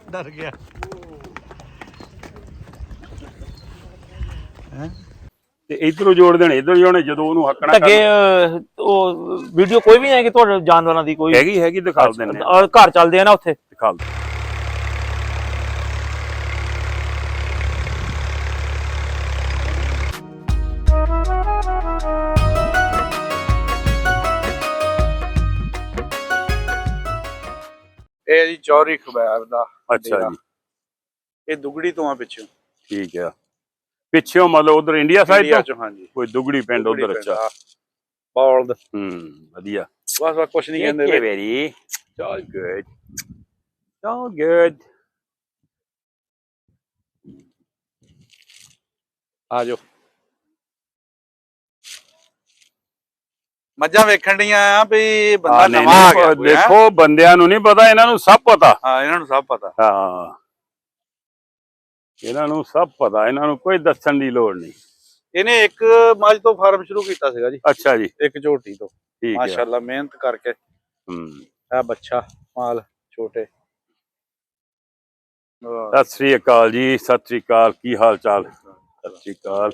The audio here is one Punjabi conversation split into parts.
डर गया ਤੇ ਇਧਰੋਂ ਜੋੜ ਦੇਣੇ ਇਧਰ ਜੋੜਨੇ ਜਦੋਂ ਉਹਨੂੰ ਹੱਕਣਾ ਅੱਗੇ ਉਹ ਵੀਡੀਓ ਕੋਈ ਵੀ ਹੈ ਕਿ ਤੁਹਾਡੇ ਜਾਨਵਰਾਂ ਦੀ ਕੋਈ ਹੈਗੀ ਦਿਖਾ ਦਿੰਦੇ ਔਰ ਘਰ ਚੱਲਦੇ ਆ ਨਾ ਉੱਥੇ ਦਿਖਾ ਇਹ ਜੀ ਚੌਰੀ ਖਬੈਰ ਦਾ ਅੱਛਾ ਜੀ ਇਹ ਦੁਗੜੀ ਤੋਂ ਆ ਪਿੱਛੇ ਠੀਕ ਆ ਪਿੱਛੋਂ ਮਤਲਬ ਉਧਰ ਇੰਡੀਆ ਸਾਈਡ ਤੋਂ ਹਾਂਜੀ ਕੋਈ ਦੁਗੜੀ ਪਿੰਡ ਉਧਰ ਅੱਛਾ ਬੌਲਦ ਵਧੀਆ ਬਸ ਕੁਛ ਨਹੀਂ ਕਹਿੰਦੇ very all good all good ਆ ਜਾਓ ਮੱਝਾਂ ਵੇਖਣ ਡੀਆਂ ਆ ਵੀ ਬੰਦਾ ਨਵਾਂ ਆ ਗਿਆ ਦੇਖੋ ਬੰਦਿਆਂ ਨੂੰ ਨਹੀਂ ਪਤਾ ਇਹਨਾਂ ਨੂੰ ਸਭ ਪਤਾ ਹਾਂ ਇਹਨਾਂ ਨੂੰ ਸਭ ਪਤਾ ਹਾਂ ਇਹਨਾਂ ਨੂੰ ਸਭ ਪਤਾ ਇਹਨਾਂ ਨੂੰ ਕੋਈ ਦੱਸਣ ਦੀ ਲੋੜ ਨਹੀਂ ਇਹਨੇ ਇੱਕ ਮੱਝ ਤੋਂ ਫਾਰਮ ਸ਼ੁਰੂ ਕੀਤਾ ਸੀਗਾ ਜੀ ਅੱਛਾ ਜੀ ਇੱਕ ਝੋਟੀ ਤੋਂ ਠੀਕ ਹੈ ਮਾਸ਼ਾਅੱਲਾ ਮਿਹਨਤ ਕਰਕੇ ਇਹ ਬੱਚਾ ਮਾਲ ਛੋਟੇ ਸਤਿ ਸ੍ਰੀ ਅਕਾਲ ਜੀ ਸਤਿ ਸ੍ਰੀ ਅਕਾਲ ਕੀ ਹਾਲ ਚਾਲ ਸਤਿ ਸ੍ਰੀ ਅਕਾਲ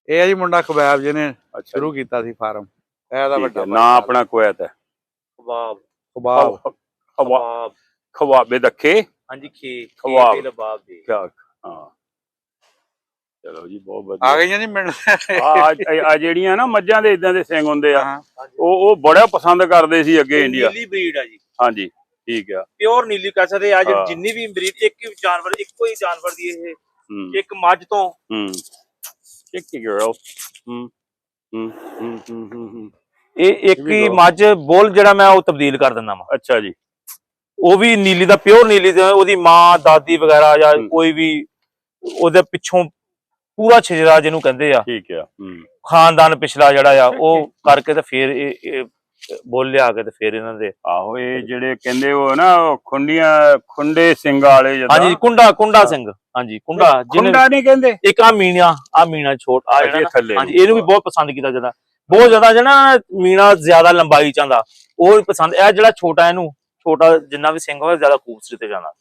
ਇਹ ਆ ਜੀ ਮੁੰਡਾ ਖਬੈਬ ਜਿਹਨੇ ਸ਼ੁਰੂ ਕੀਤਾ ਸੀ ਫਾਰਮ ਇਹਦਾ ਵੱਡਾ ਨਾਂ ਆਪਣਾ ਕੁਵੈਤ ਹੈ ਖਬਾਬ ਖਵਾਬੇ ਦੱਖੇ ਹਾਂਜੀ ਖੇ ਖਵਾਬ ਲਬਾਬ ਦੇ ਹਾਂ ਚਲੋ ਜੀ ਬਹੁਤ ਵਧੀਆ ਆ ਗਈਆਂ ਜੀ ਮਿਲ ਆ ਜਿਹੜੀਆਂ ਨਾ ਮੱਝਾਂ ਦੇ ਇਦਾਂ ਦੇ ਸਿੰਗ ਹੁੰਦੇ ਆ ਉਹ ਬੜਾ ਪਸੰਦ ਕਰਦੇ ਸੀ ਅੱਗੇ ਇੰਡੀਆ ਨੀਲੀ ਬਰੀਡ ਆ ਜੀ ਹਾਂਜੀ ਠੀਕ ਆ ਪਿਓਰ ਨੀਲੀ ਕਹਿ ਸਕਦੇ ਆ ਜਿੰਨੀ ਵੀ ਬਰੀਡ ਇੱਕ ਹੀ ਜਾਨਵਰ ਇੱਕੋ ਹੀ ਜਾਨਵਰ ਦੀ ਇਹ ਇੱਕ ਮੱਝ ਤੋਂ ਚਿੱਕੀ ਗਰਲ ਇਹ ਇੱਕ ਹੀ ਮੱਝ ਬੋਲ ਜਿਹੜਾ ਮੈਂ ਉਹ ਤਬਦੀਲ ਕਰ ਦਿੰਦਾ ਵਾ ਅੱਛਾ ਜੀ ਉਹ ਵੀ ਨੀਲੀ ਦਾ ਪਿਓਰ ਨੀਲੀ ਦਾ ਉਹਦੀ ਮਾਂ ਦਾਦੀ ਵਗੈਰਾ ਜਾਂ ਕੋਈ ਵੀ ਉਹਦੇ ਪਿੱਛੋਂ ਪੂਰਾ ਛਿਜਰਾ ਜਿਹਨੂੰ ਕਹਿੰਦੇ ਆ ਠੀਕ ਆ ਖਾਨਦਾਨ ਪਿਛਲਾ ਜਿਹੜਾ ਆ ਉਹ ਕਰਕੇ ਤੇ ਫੇਰ ਇਹ ਬੋਲ ਲਿਆ ਕੇ ਤੇ ਫੇਰ ਇਹਨਾਂ ਦੇ ਆਹੋ ਇਹ ਜਿਹੜੇ ਕਹਿੰਦੇ ਉਹ ਨਾ ਖੁੰਡੇ ਸਿੰਘ ਵਾਲੇ ਹਾਂਜੀ ਕੁੰਡਾ ਸਿੰਘ ਹਾਂਜੀ ਕੁੰਡਾ ਨਹੀਂ ਕਹਿੰਦੇ ਇੱਕ ਆ ਮੀਣਾ ਛੋਟ ਆ ਜਿਹੜਾ ਥੱਲੇ ਹਾਂਜੀ ਇਹਨੂੰ ਵੀ ਬਹੁਤ ਪਸੰਦ ਕੀਤਾ ਜਾਂਦਾ ਬਹੁਤ ਜ਼ਿਆਦਾ ਜਿਹੜਾ ਮੀਣਾ ਜ਼ਿਆਦਾ ਲੰਬਾਈ ਚਾਹੁੰਦਾ ਉਹ ਵੀ ਪਸੰਦ ਇਹ ਜਿਹੜਾ ਛੋਟਾ ਇਹਨੂੰ ਛੋਟਾ ਜਿੰਨਾ ਵੀ ਸਿੰਘ ਹੋਵੇ ਜ਼ਿਆਦਾ ਖੂਬਸੂਰਤ ਤੇ ਜਾਂਦਾ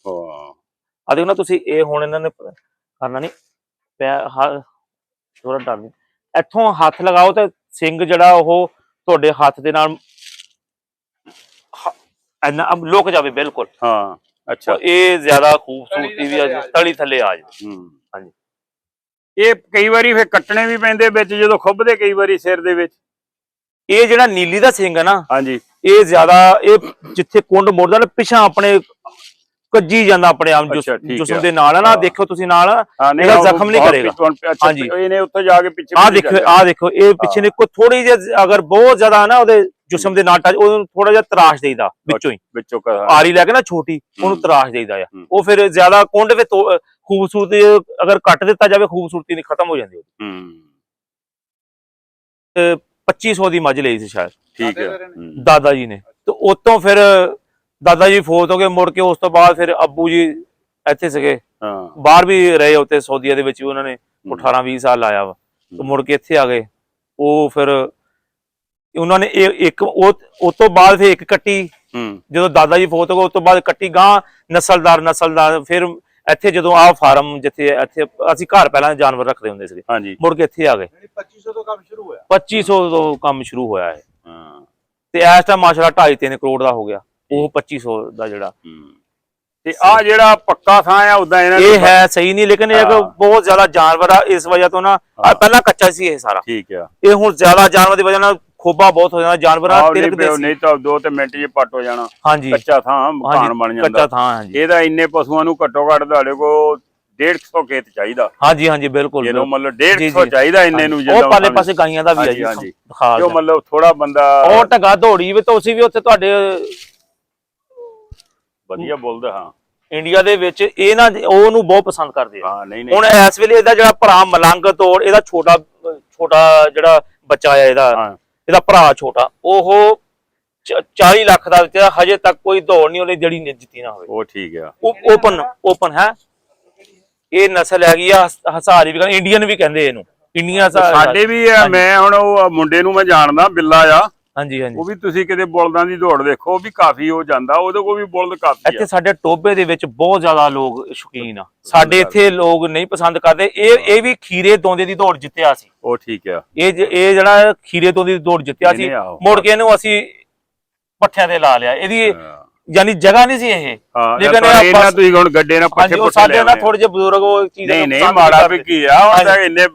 ਆ ਦੇਖੋ ਨਾ ਤੁਸੀਂ ਇਹ ਹੁਣ ਇਹਨਾਂ ਨੇ ਕਰਨਾ ਨਹੀਂ ਥੋੜਾ ਡਰ ਨਹੀਂ ਇੱਥੋਂ ਹੱਥ ਲਗਾਓ ਤੇ ਸਿੰਘ ਜਿਹੜਾ ਉਹ ਤੁਹਾਡੇ ਹੱਥ ਦੇ ਨਾਲ ਇੰਨਾ ਲੁਕ ਜਾਵੇ ਬਿਲਕੁਲ ਹਾਂ ਅੱਛਾ ਇਹ ਜ਼ਿਆਦਾ ਖੂਬਸੂਰਤੀ ਵੀ ਆ ਤਲੀ ਥੱਲੇ ਆ ਜਾਵੇ ਹਾਂਜੀ ਇਹ ਕਈ ਵਾਰੀ ਫਿਰ ਕੱਟਣੇ ਵੀ ਪੈਂਦੇ ਵਿੱਚ ਜਦੋਂ ਖੁੱਬਦੇ ਕਈ ਵਾਰੀ ਸਿਰ ਦੇ ਵਿੱਚ ਇਹ ਜਿਹੜਾ ਨੀਲੀ ਦਾ ਸਿੰਘ ਹੈ ਨਾ ਹਾਂਜੀ ਇਹ ਜ਼ਿਆਦਾ ਇਹ ਜਿੱਥੇ ਕੁੰਡ ਮੁੜਦਾ ਨਾ ਪਿਛਾਂ ਆਪਣੇ ਕੱਜੀ ਜਾਂਦਾ ਆਪਣੇ ਆਪ ਜਿਸਮ ਦੇ ਨਾਲ ਨਾ ਦੇਖੋ ਤੁਸੀਂ ਨਾਲ ਇਹਦਾ ਜ਼ਖਮ ਨਹੀਂ ਕਰੇਗਾ ਹਾਂਜੀ ਇਹਨੇ ਉੱਥੇ ਜਾ ਕੇ ਪਿੱਛੇ ਆ ਦੇਖੋ ਇਹ ਪਿੱਛੇ ਨੇ ਕੋਈ ਥੋੜੀ ਜਿਹੀ ਅਗਰ ਬਹੁਤ ਜ਼ਿਆਦਾ ਨਾ ਉਹਦੇ ਜਿਸਮ ਦੇ ਨਾਲ ਟੱਚ ਉਹਨੂੰ ਥੋੜਾ ਜਿਹਾ ਤਰਾਸ਼ ਦੇਈਦਾ ਵਿੱਚੋਂ ਆਰੀ ਲੈ ਕੇ ਨਾ ਛੋਟੀ ਉਹਨੂੰ ਤਰਾਸ਼ ਦੇਈਦਾ ਆ ਉਹ ਫਿਰ ਜ਼ਿਆਦਾ ਕੁੰਡ ਵਿੱਚ ਖੂਬਸੂਰਤੀ ਅਗਰ ਕੱਟ ਦਿੱਤਾ ਜਾਵੇ ਖੂਬਸੂਰਤੀ ਨਹੀਂ ਖਤਮ ਹੋ ਜਾਂਦੀ ਉਹਦੀ 2500 ਦੀ ਮੱਝ ਲਈ ਸੀ ਸ਼ਾਇਦ ਠੀਕ ਹੈ ਦਾਦਾ ਜੀ ਨੇ ਤੇ ਉਤੋਂ ਫਿਰ ਦਾਦਾ ਜੀ ਫੌਤ ਹੋ ਗਏ ਮੁੜ ਕੇ ਉਸ ਤੋਂ ਬਾਅਦ ਫਿਰ ਅੱਬੂ ਜੀ ਇੱਥੇ ਸੀਗੇ ਬਾਹਰ ਵੀ ਰਹੇ ਉੱਤੇ ਸਾਊਦੀਆ ਦੇ ਵਿੱਚ ਵੀ ਉਹਨਾਂ ਨੇ 18-20 ਸਾਲ ਲਾਇਆ ਵਾ ਤੇ ਮੁੜ ਕੇ ਇੱਥੇ ਆ ਗਏ ਉਹ ਫਿਰ ਉਹਨਾਂ ਨੇ ਇੱਕ ਉਹ ਤੋਂ ਬਾਅਦ ਫਿਰ ਇੱਕ ਕੱਟੀ ਜਦੋਂ ਦਾਦਾ ਜੀ ਫੌਤ ਹੋ ਗਏ ਉਸ ਤੋਂ ਬਾਅਦ ਕੱਟੀ ਗਾਂ ਨਸਲਦਾਰ ਫਿਰ ਇੱਥੇ ਜਦੋਂ ਆ ਫਾਰਮ ਜਿੱਥੇ ਇੱਥੇ ਅਸੀਂ ਘਰ ਪਹਿਲਾਂ ਜਾਨਵਰ ਰੱਖਦੇ ਹੁੰਦੇ ਸੀਗੇ ਮੁੜ ਕੇ ਇੱਥੇ ਆ ਗਏ 2500 ਤੋਂ ਕੰਮ ਸ਼ੁਰੂ ਹੋਇਆ 2500 ਤੋਂ ਕੰਮ ਸ਼ੁਰੂ ਹੋਇਆ ਹੈ ਤੇ ਇਸ ਟਾਈਮ ਮਾਸ਼ਾਅੱਲਾ 2.5-3 ਕਰੋੜ ਦਾ ਹੋ ਗਿਆ ਉਹ 2500 ਦਾ ਜਿਹੜਾ ਤੇ ਆ ਜਿਹੜਾ ਪੱਕਾ ਥਾਂ ਆ ਉਦਾਂ ਇਹਨਾਂ ਇਹ ਹੈ ਸਹੀ ਨਹੀਂ ਲੇਕਿਨ ਇਹ ਬਹੁਤ ਜ਼ਿਆਦਾ ਜਾਨਵਰ ਆ ਇਸ ਵਜ੍ਹਾ ਤੋਂ ਨਾ ਪਹਿਲਾਂ ਕੱਚਾ ਸੀ ਇਹ ਸਾਰਾ ਠੀਕ ਆ ਇਹ ਹੁਣ ਜ਼ਿਆਦਾ ਜਾਨਵਰ ਦੀ ਵਜ੍ਹਾ ਨਾਲ ਖੋਬਾ ਬਹੁਤ ਹੋ ਜਾਣਾ ਜਾਨਵਰਾਂ ਨਹੀਂ ਤਾਂ 2 ਤੇ ਮਿੰਟ ਜੇ ਪੱਟ ਹੋ ਜਾਣਾ ਹਾਂਜੀ ਕੱਚਾ ਥਾਂ ਮਕਾਨ ਬਣ ਜਾਂਦਾ ਕੱਚਾ ਥਾਂ ਹਾਂਜੀ ਇਹਦਾ ਇੰਨੇ ਪਸ਼ੂਆਂ ਨੂੰ ਘੱਟੋ ਘੱਟ ਤੁਹਾਡੇ ਕੋਲ 150 ਖੇਤ ਚਾਹੀਦਾ ਹਾਂਜੀ ਬਿਲਕੁਲ ਇਹਨੂੰ ਮਤਲਬ 150 ਚਾਹੀਦਾ ਇੰਨੇ ਨੂੰ ਉਹ ਪਾਲੇ ਪਾਸੇ ਗਾਈਆਂ ਦਾ ਵੀ ਹੈ ਜੀ ਜੋ ਮਤਲਬ ਥੋੜਾ ਬੰਦਾ ਉਹ ਟਗਾ ਦੌੜੀ ਵੀ ਤੁਸੀਂ ਵੀ ਉੱਥੇ ਤੁਹਾਡੇ ਵਧੀਆ ਬੋਲਦਾ ਹਾਂ ਇੰਡੀਆ ਦੇ ਵਿੱਚ ਇਹ ਨਾ ਉਹਨੂੰ ਬਹੁਤ ਪਸੰਦ ਕਰਦੇ ਆ ਹਾਂ ਨਹੀਂ ਹੁਣ ਇਸ ਵੇਲੇ ਇਹਦਾ ਜਿਹੜਾ ਭਰਾ ਮਲੰਗ ਤੋੜ ਇਹਦਾ ਛੋਟਾ ਜਿਹੜਾ ਬੱਚਾ ਆ ਇਹਦਾ ਭਰਾ ਛੋਟਾ ਉਹ 40 ਲੱਖ ਦਾ ਦਿੱਤਾ ਹਜੇ ਤੱਕ ਕੋਈ ਦੌੜ ਨਹੀਂ ਉਹਨੇ ਜਿਹੜੀ ਜਿੱਤੀ ਨਾ ਹੋਵੇ ਉਹ ਠੀਕ ਆ ਓਪਨ ਹੈ ਇਹ ਨਸਲ ਹੈਗੀ ਆ ਹਸਾਰੀ ਵੀ ਕਹਿੰਦੇ ਇੰਡੀਅਨ ਵੀ ਕਹਿੰਦੇ ਇਹਨੂੰ ਇੰਡੀਆ ਸਾਡੇ ਵੀ ਆ ਮੈਂ ਹੁਣ ਉਹ ਮੁੰਡੇ ਨੂੰ ਮੈਂ ਜਾਣਦਾ ਬਿੱਲਾ ਆ ਹਾਂਜੀ ਹਾਂਜੀ। ਉਹ ਵੀ ਤੁਸੀਂ ਕਿਤੇ ਬੁਲਦਾਂ ਦੀ ਦੌੜ ਦੇਖੋ, ਉਹ ਵੀ ਕਾਫੀ ਹੋ ਜਾਂਦਾ, ਉਹਦੇ ਕੋਲ ਵੀ ਬੁਲਦ ਕਾਫੀ ਇੱਥੇ ਆ। ਸਾਡੇ ਟੋਬੇ ਦੇ ਵਿੱਚ ਬਹੁਤ ਜ਼ਿਆਦਾ ਲੋਕ ਸ਼ੌਕੀਨ ਆ, ਸਾਡੇ ਇੱਥੇ ਲੋਕ ਨਹੀਂ ਪਸੰਦ ਕਰਦੇ। ਇਹ ਵੀ ਖੀਰੇ ਦੋਂਦੇ ਦੀ ਦੌੜ ਜਿੱਤਿਆ ਸੀ। ਉਹ ਠੀਕ ਆ। ਇਹ ਜਿਹੜਾ ਖੀਰੇ ਦੋਂਦੇ ਦੀ ਦੌੜ ਜਿੱਤਿਆ ਸੀ, ਮੁੜ ਕੇ ਇਹਨੂੰ ਅਸੀਂ ਪੱਠਿਆਂ ਤੇ ਲਾ ਲਿਆ। ਇਹਦੀ ਯਾਨੀ ਜਗ੍ਹਾ ਨਹੀਂ ਸੀ ਇਹ, ਲੇਕਿਨ ਇਹਨਾਂ ਤੁਸੀਂ ਹੁਣ ਗੱਡੇ ਨਾਲ ਪੱਠੇ ਪੁੱਠੇ ਸਾਡੇ ਨਾਲ ਥੋੜੇ ਜਿਹੇ ਬਜ਼ੁਰਗ ਉਹ ਚੀਜ਼ ਨਹੀਂ ਮਾੜਾ ਵੀ ਕੀ ਆ, ਉਹਦਾ ਇੰਨੇ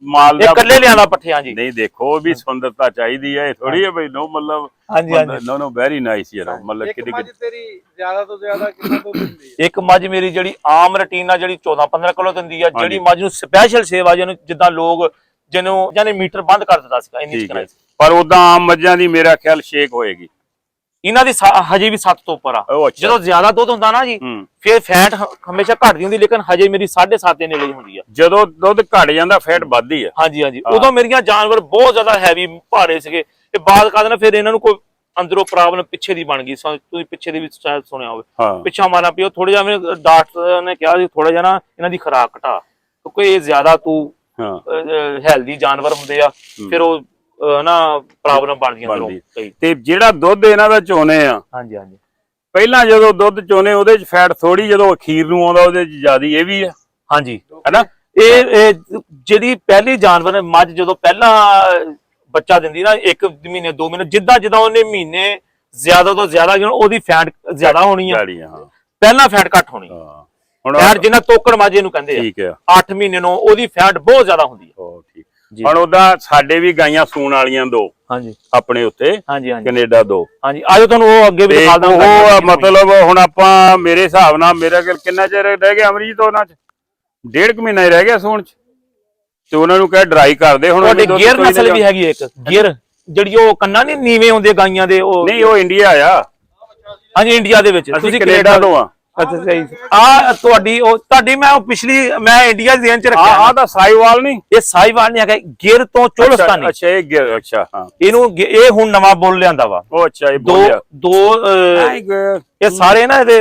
ਮਾਲ ਦਾ ਇਕੱਲੇ ਲਿਆਂਦਾ ਪੱਠਿਆਂ ਜੀ। ਨਹੀਂ ਦੇਖੋ ਵੀ ਸੁੰਦਰਤਾ ਚਾਹੀਦੀ ਹੈ, ਇਹ ਥੋੜੀ ਹੈ ਬਈ ਨੋ ਮਤਲਬ ਹਾਂਜੀ ਹਾਂਜੀ ਨੋ ਵੈਰੀ ਨਾਈਸ ਯਾਰ, ਮਤਲਬ ਕਿੰਨੀ ਤੇਰੀ ਜ਼ਿਆਦਾ ਤੋਂ ਜ਼ਿਆਦਾ ਕਿੰਨਾ ਦੁੱਧ ਦਿੰਦੀ ਹੈ? ਇੱਕ ਮੱਝ ਮੇਰੀ ਜਿਹੜੀ ਆਮ ਰੁਟੀਨ ਨਾਲ ਜਿਹੜੀ 14-15 ਕਿਲੋ ਦਿੰਦੀ ਆ, ਜਿਹੜੀ ਮੱਝ ਨੂੰ ਸਪੈਸ਼ਲ ਸੇਵਾ ਜਿਹਨੂੰ ਜਿੱਦਾਂ ਲੋਕ ਜਿਹਨੂੰ ਜਾਨੇ ਮੀਟਰ ਬੰਦ ਕਰ ਦਿੱਤਾ ਸੀਗਾ ਇੰਨੀ ਚਿਕਨਾਈ, ਪਰ ਉਦਾਂ ਆਮ ਮੱਝਾਂ ਦੀ ਮੇਰਾ ਖਿਆਲ ਸ਼ੇਕ ਹੋਏਗੀ। ਇਹਨਾਂ ਦੀ ਹਜੇ ਵੀ 7 ਤੋਂ ਉੱਪਰ ਆ। ਜਦੋਂ ਜ਼ਿਆਦਾ ਦੁੱਧ ਹੁੰਦਾ ਨਾ ਜੀ ਫਿਰ ਫੈਟ ਹਮੇਸ਼ਾ ਘਟਦੀ ਹੁੰਦੀ, ਲੇਕਿਨ ਹਜੇ ਮੇਰੀ 7.5 ਦੇ ਨੇੜੇ ਹੁੰਦੀ ਆ। ਜਦੋਂ ਦੁੱਧ ਘਟ ਜਾਂਦਾ ਫੈਟ ਵੱਧਦੀ ਆ। ਹਾਂਜੀ ਹਾਂਜੀ। ਉਦੋਂ ਮੇਰੀਆਂ ਜਾਨਵਰ ਬਹੁਤ ਜ਼ਿਆਦਾ ਹੈਵੀ ਭਾਰੇ ਸੀਗੇ, ਤੇ ਬਾਅਦ ਕਾਦ ਨਾ ਫਿਰ ਇਹਨਾਂ ਨੂੰ ਕੋਈ ਅੰਦਰੋਂ ਪ੍ਰੋਬਲਮ ਪਿੱਛੇ ਦੀ ਬਣ ਗਈ। ਤੁਸੀਂ ਪਿੱਛੇ ਦੀ ਵੀ ਸ਼ਾਇਦ ਸੁਣਿਆ ਹੋਵੇ, ਪਿੱਛਾ ਮਾਰਨਾ ਪਿਓ ਥੋੜਾ ਜਿਹਾ। ਮੈਨੂੰ ਡਾਕਟਰ ਨੇ ਕਿਹਾ ਸੀ ਥੋੜਾ ਜਿਹਾ ਨਾ ਇਹਨਾਂ ਦੀ ਖੁਰਾਕ ਘਟਾ, ਕਿਉਂਕਿ ਇਹ ਜ਼ਿਆਦਾ ਤੂੰ ਹੈਲਦੀ ਜਾਨਵਰ ਹੁੰਦੇ ਆ, ਫਿਰ ਉਹ ਨਾ ਪ੍ਰੋਬਲਮ ਬਣਦੀਆਂ। ਤੇ ਜਿਹੜਾ ਦੁੱਧ ਇਹਨਾਂ ਦਾ ਚੋਨੇ ਆ, ਹਾਂਜੀ ਹਾਂਜੀ, ਪਹਿਲਾਂ ਜਦੋਂ ਦੁੱਧ ਚੋਨੇ ਉਹਦੇ ਚ ਫੈਟ ਥੋੜੀ, ਜਦੋਂ ਅਖੀਰ ਨੂੰ ਆਉਂਦਾ ਉਹਦੇ ਚ ਜ਼ਿਆਦਾ, ਇਹ ਵੀ ਆ। ਹਾਂਜੀ ਹੈਨਾ। ਇਹ ਜਿਹੜੀ ਪਹਿਲੀ ਜਾਨਵਰ ਮੱਝ ਜਦੋਂ ਪਹਿਲਾਂ ਬੱਚਾ ਦਿੰਦੀ ਨਾ 1 ਮਹੀਨੇ 2 ਮਹੀਨੇ, ਜਿੱਦਾਂ ਜਿੱਦਾਂ ਉਹਨੇ ਮਹੀਨੇ ਜ਼ਿਆਦਾ ਤੋਂ ਜ਼ਿਆਦਾ ਉਹਦੀ ਫੈਟ ਜ਼ਿਆਦਾ ਹੋਣੀ ਆ, ਪਹਿਲਾਂ ਫੈਟ ਘੱਟ ਹੋਣੀ। ਹੁਣ ਫੈਟ ਜਿੰਨਾ ਤੋਕੜ ਮੱਝ ਇਹਨੂੰ ਕਹਿੰਦੇ ਆ, ਠੀਕ ਆ, 8 ਮਹੀਨੇ ਨੂੰ ਉਹਦੀ ਫੈਟ ਬਹੁਤ ਜ਼ਿਆਦਾ ਹੁੰਦੀ ਆ। ਠੀਕ। ਹੁਣ ਉਹਦਾ ਸਾਡੇ ਵੀ ਗਾਈਆਂ ਸੂਣ ਵਾਲੀਆਂ 2 ਹਾਂਜੀ ਆਪਣੇ ਉੱਤੇ, ਹਾਂਜੀ ਹਾਂਜੀ ਕੈਨੇਡਾ 2। ਹਾਂਜੀ ਆਜੋ ਤੁਹਾਨੂੰ ਉਹ ਅੱਗੇ ਵੀ ਦਿਖਾ ਦਾਂਗਾ। ਉਹ ਮਤਲਬ ਹੁਣ ਆਪਾਂ ਮੇਰੇ ਹਿਸਾਬ ਨਾਲ ਮੇਰਾ ਕਿੰਨਾ ਚਿਰ ਰਹਿ ਗਿਆ ਅਮਰੀਤ ਉਹਨਾਂ ਚ? 1.5 ਮਹੀਨਾ ਹੀ ਰਹਿ ਗਿਆ ਸੂਣ ਚ, ਤੇ ਉਹਨਾਂ ਨੂੰ ਕਹਿ ਡਰਾਈ ਕਰਦੇ। ਹੁਣ ਤੁਹਾਡੇ ਗੇਅਰ ਨਸਲ ਵੀ ਹੈਗੀ ਇੱਕ ਗੇਅਰ, ਜਿਹੜੀ ਉਹ ਕੰਨਾਂ ਨਹੀਂ ਨੀਵੇਂ ਹੁੰਦੇ ਗਾਈਆਂ ਦੇ, ਉਹ ਨਹੀਂ ਉਹ ਇੰਡੀਆ ਆ। ਹਾਂਜੀ ਇੰਡੀਆ ਦੇ ਵਿੱਚ, ਤੁਸੀਂ ਕੈਨੇਡਾ ਤੋਂ ਆ। ਅੱਛਾ ਸਹੀ। ਆ ਤੁਹਾਡੀ ਮੈਂ ਪਿਛਲੀ ਮੈਂ ਇੰਡੀਆ ਜ਼ੇਨ ਚ ਰੱਖਿਆ। ਆ ਤਾਂ ਸਾਈਵਾਲ ਨਹੀਂ, ਇਹ ਸਾਈਵਾਲ ਨਹੀਂ ਹੈਗਾ, ਗਿਰ ਤੋਂ ਚੋਲਸਤਾਨੀ। ਅੱਛਾ ਇਹ ਗਿਰ, ਅੱਛਾ ਹਾਂ। ਇਹਨੂੰ ਇਹ ਹੁਣ ਨਵਾਂ ਬੋਲ ਲਿਆਂਦਾ ਵਾ। ਉਹ ਅੱਛਾ ਇਹ ਬੋਲਿਆ ਦੋ ਇਹ ਸਾਰੇ ਨਾ ਇਹਦੇ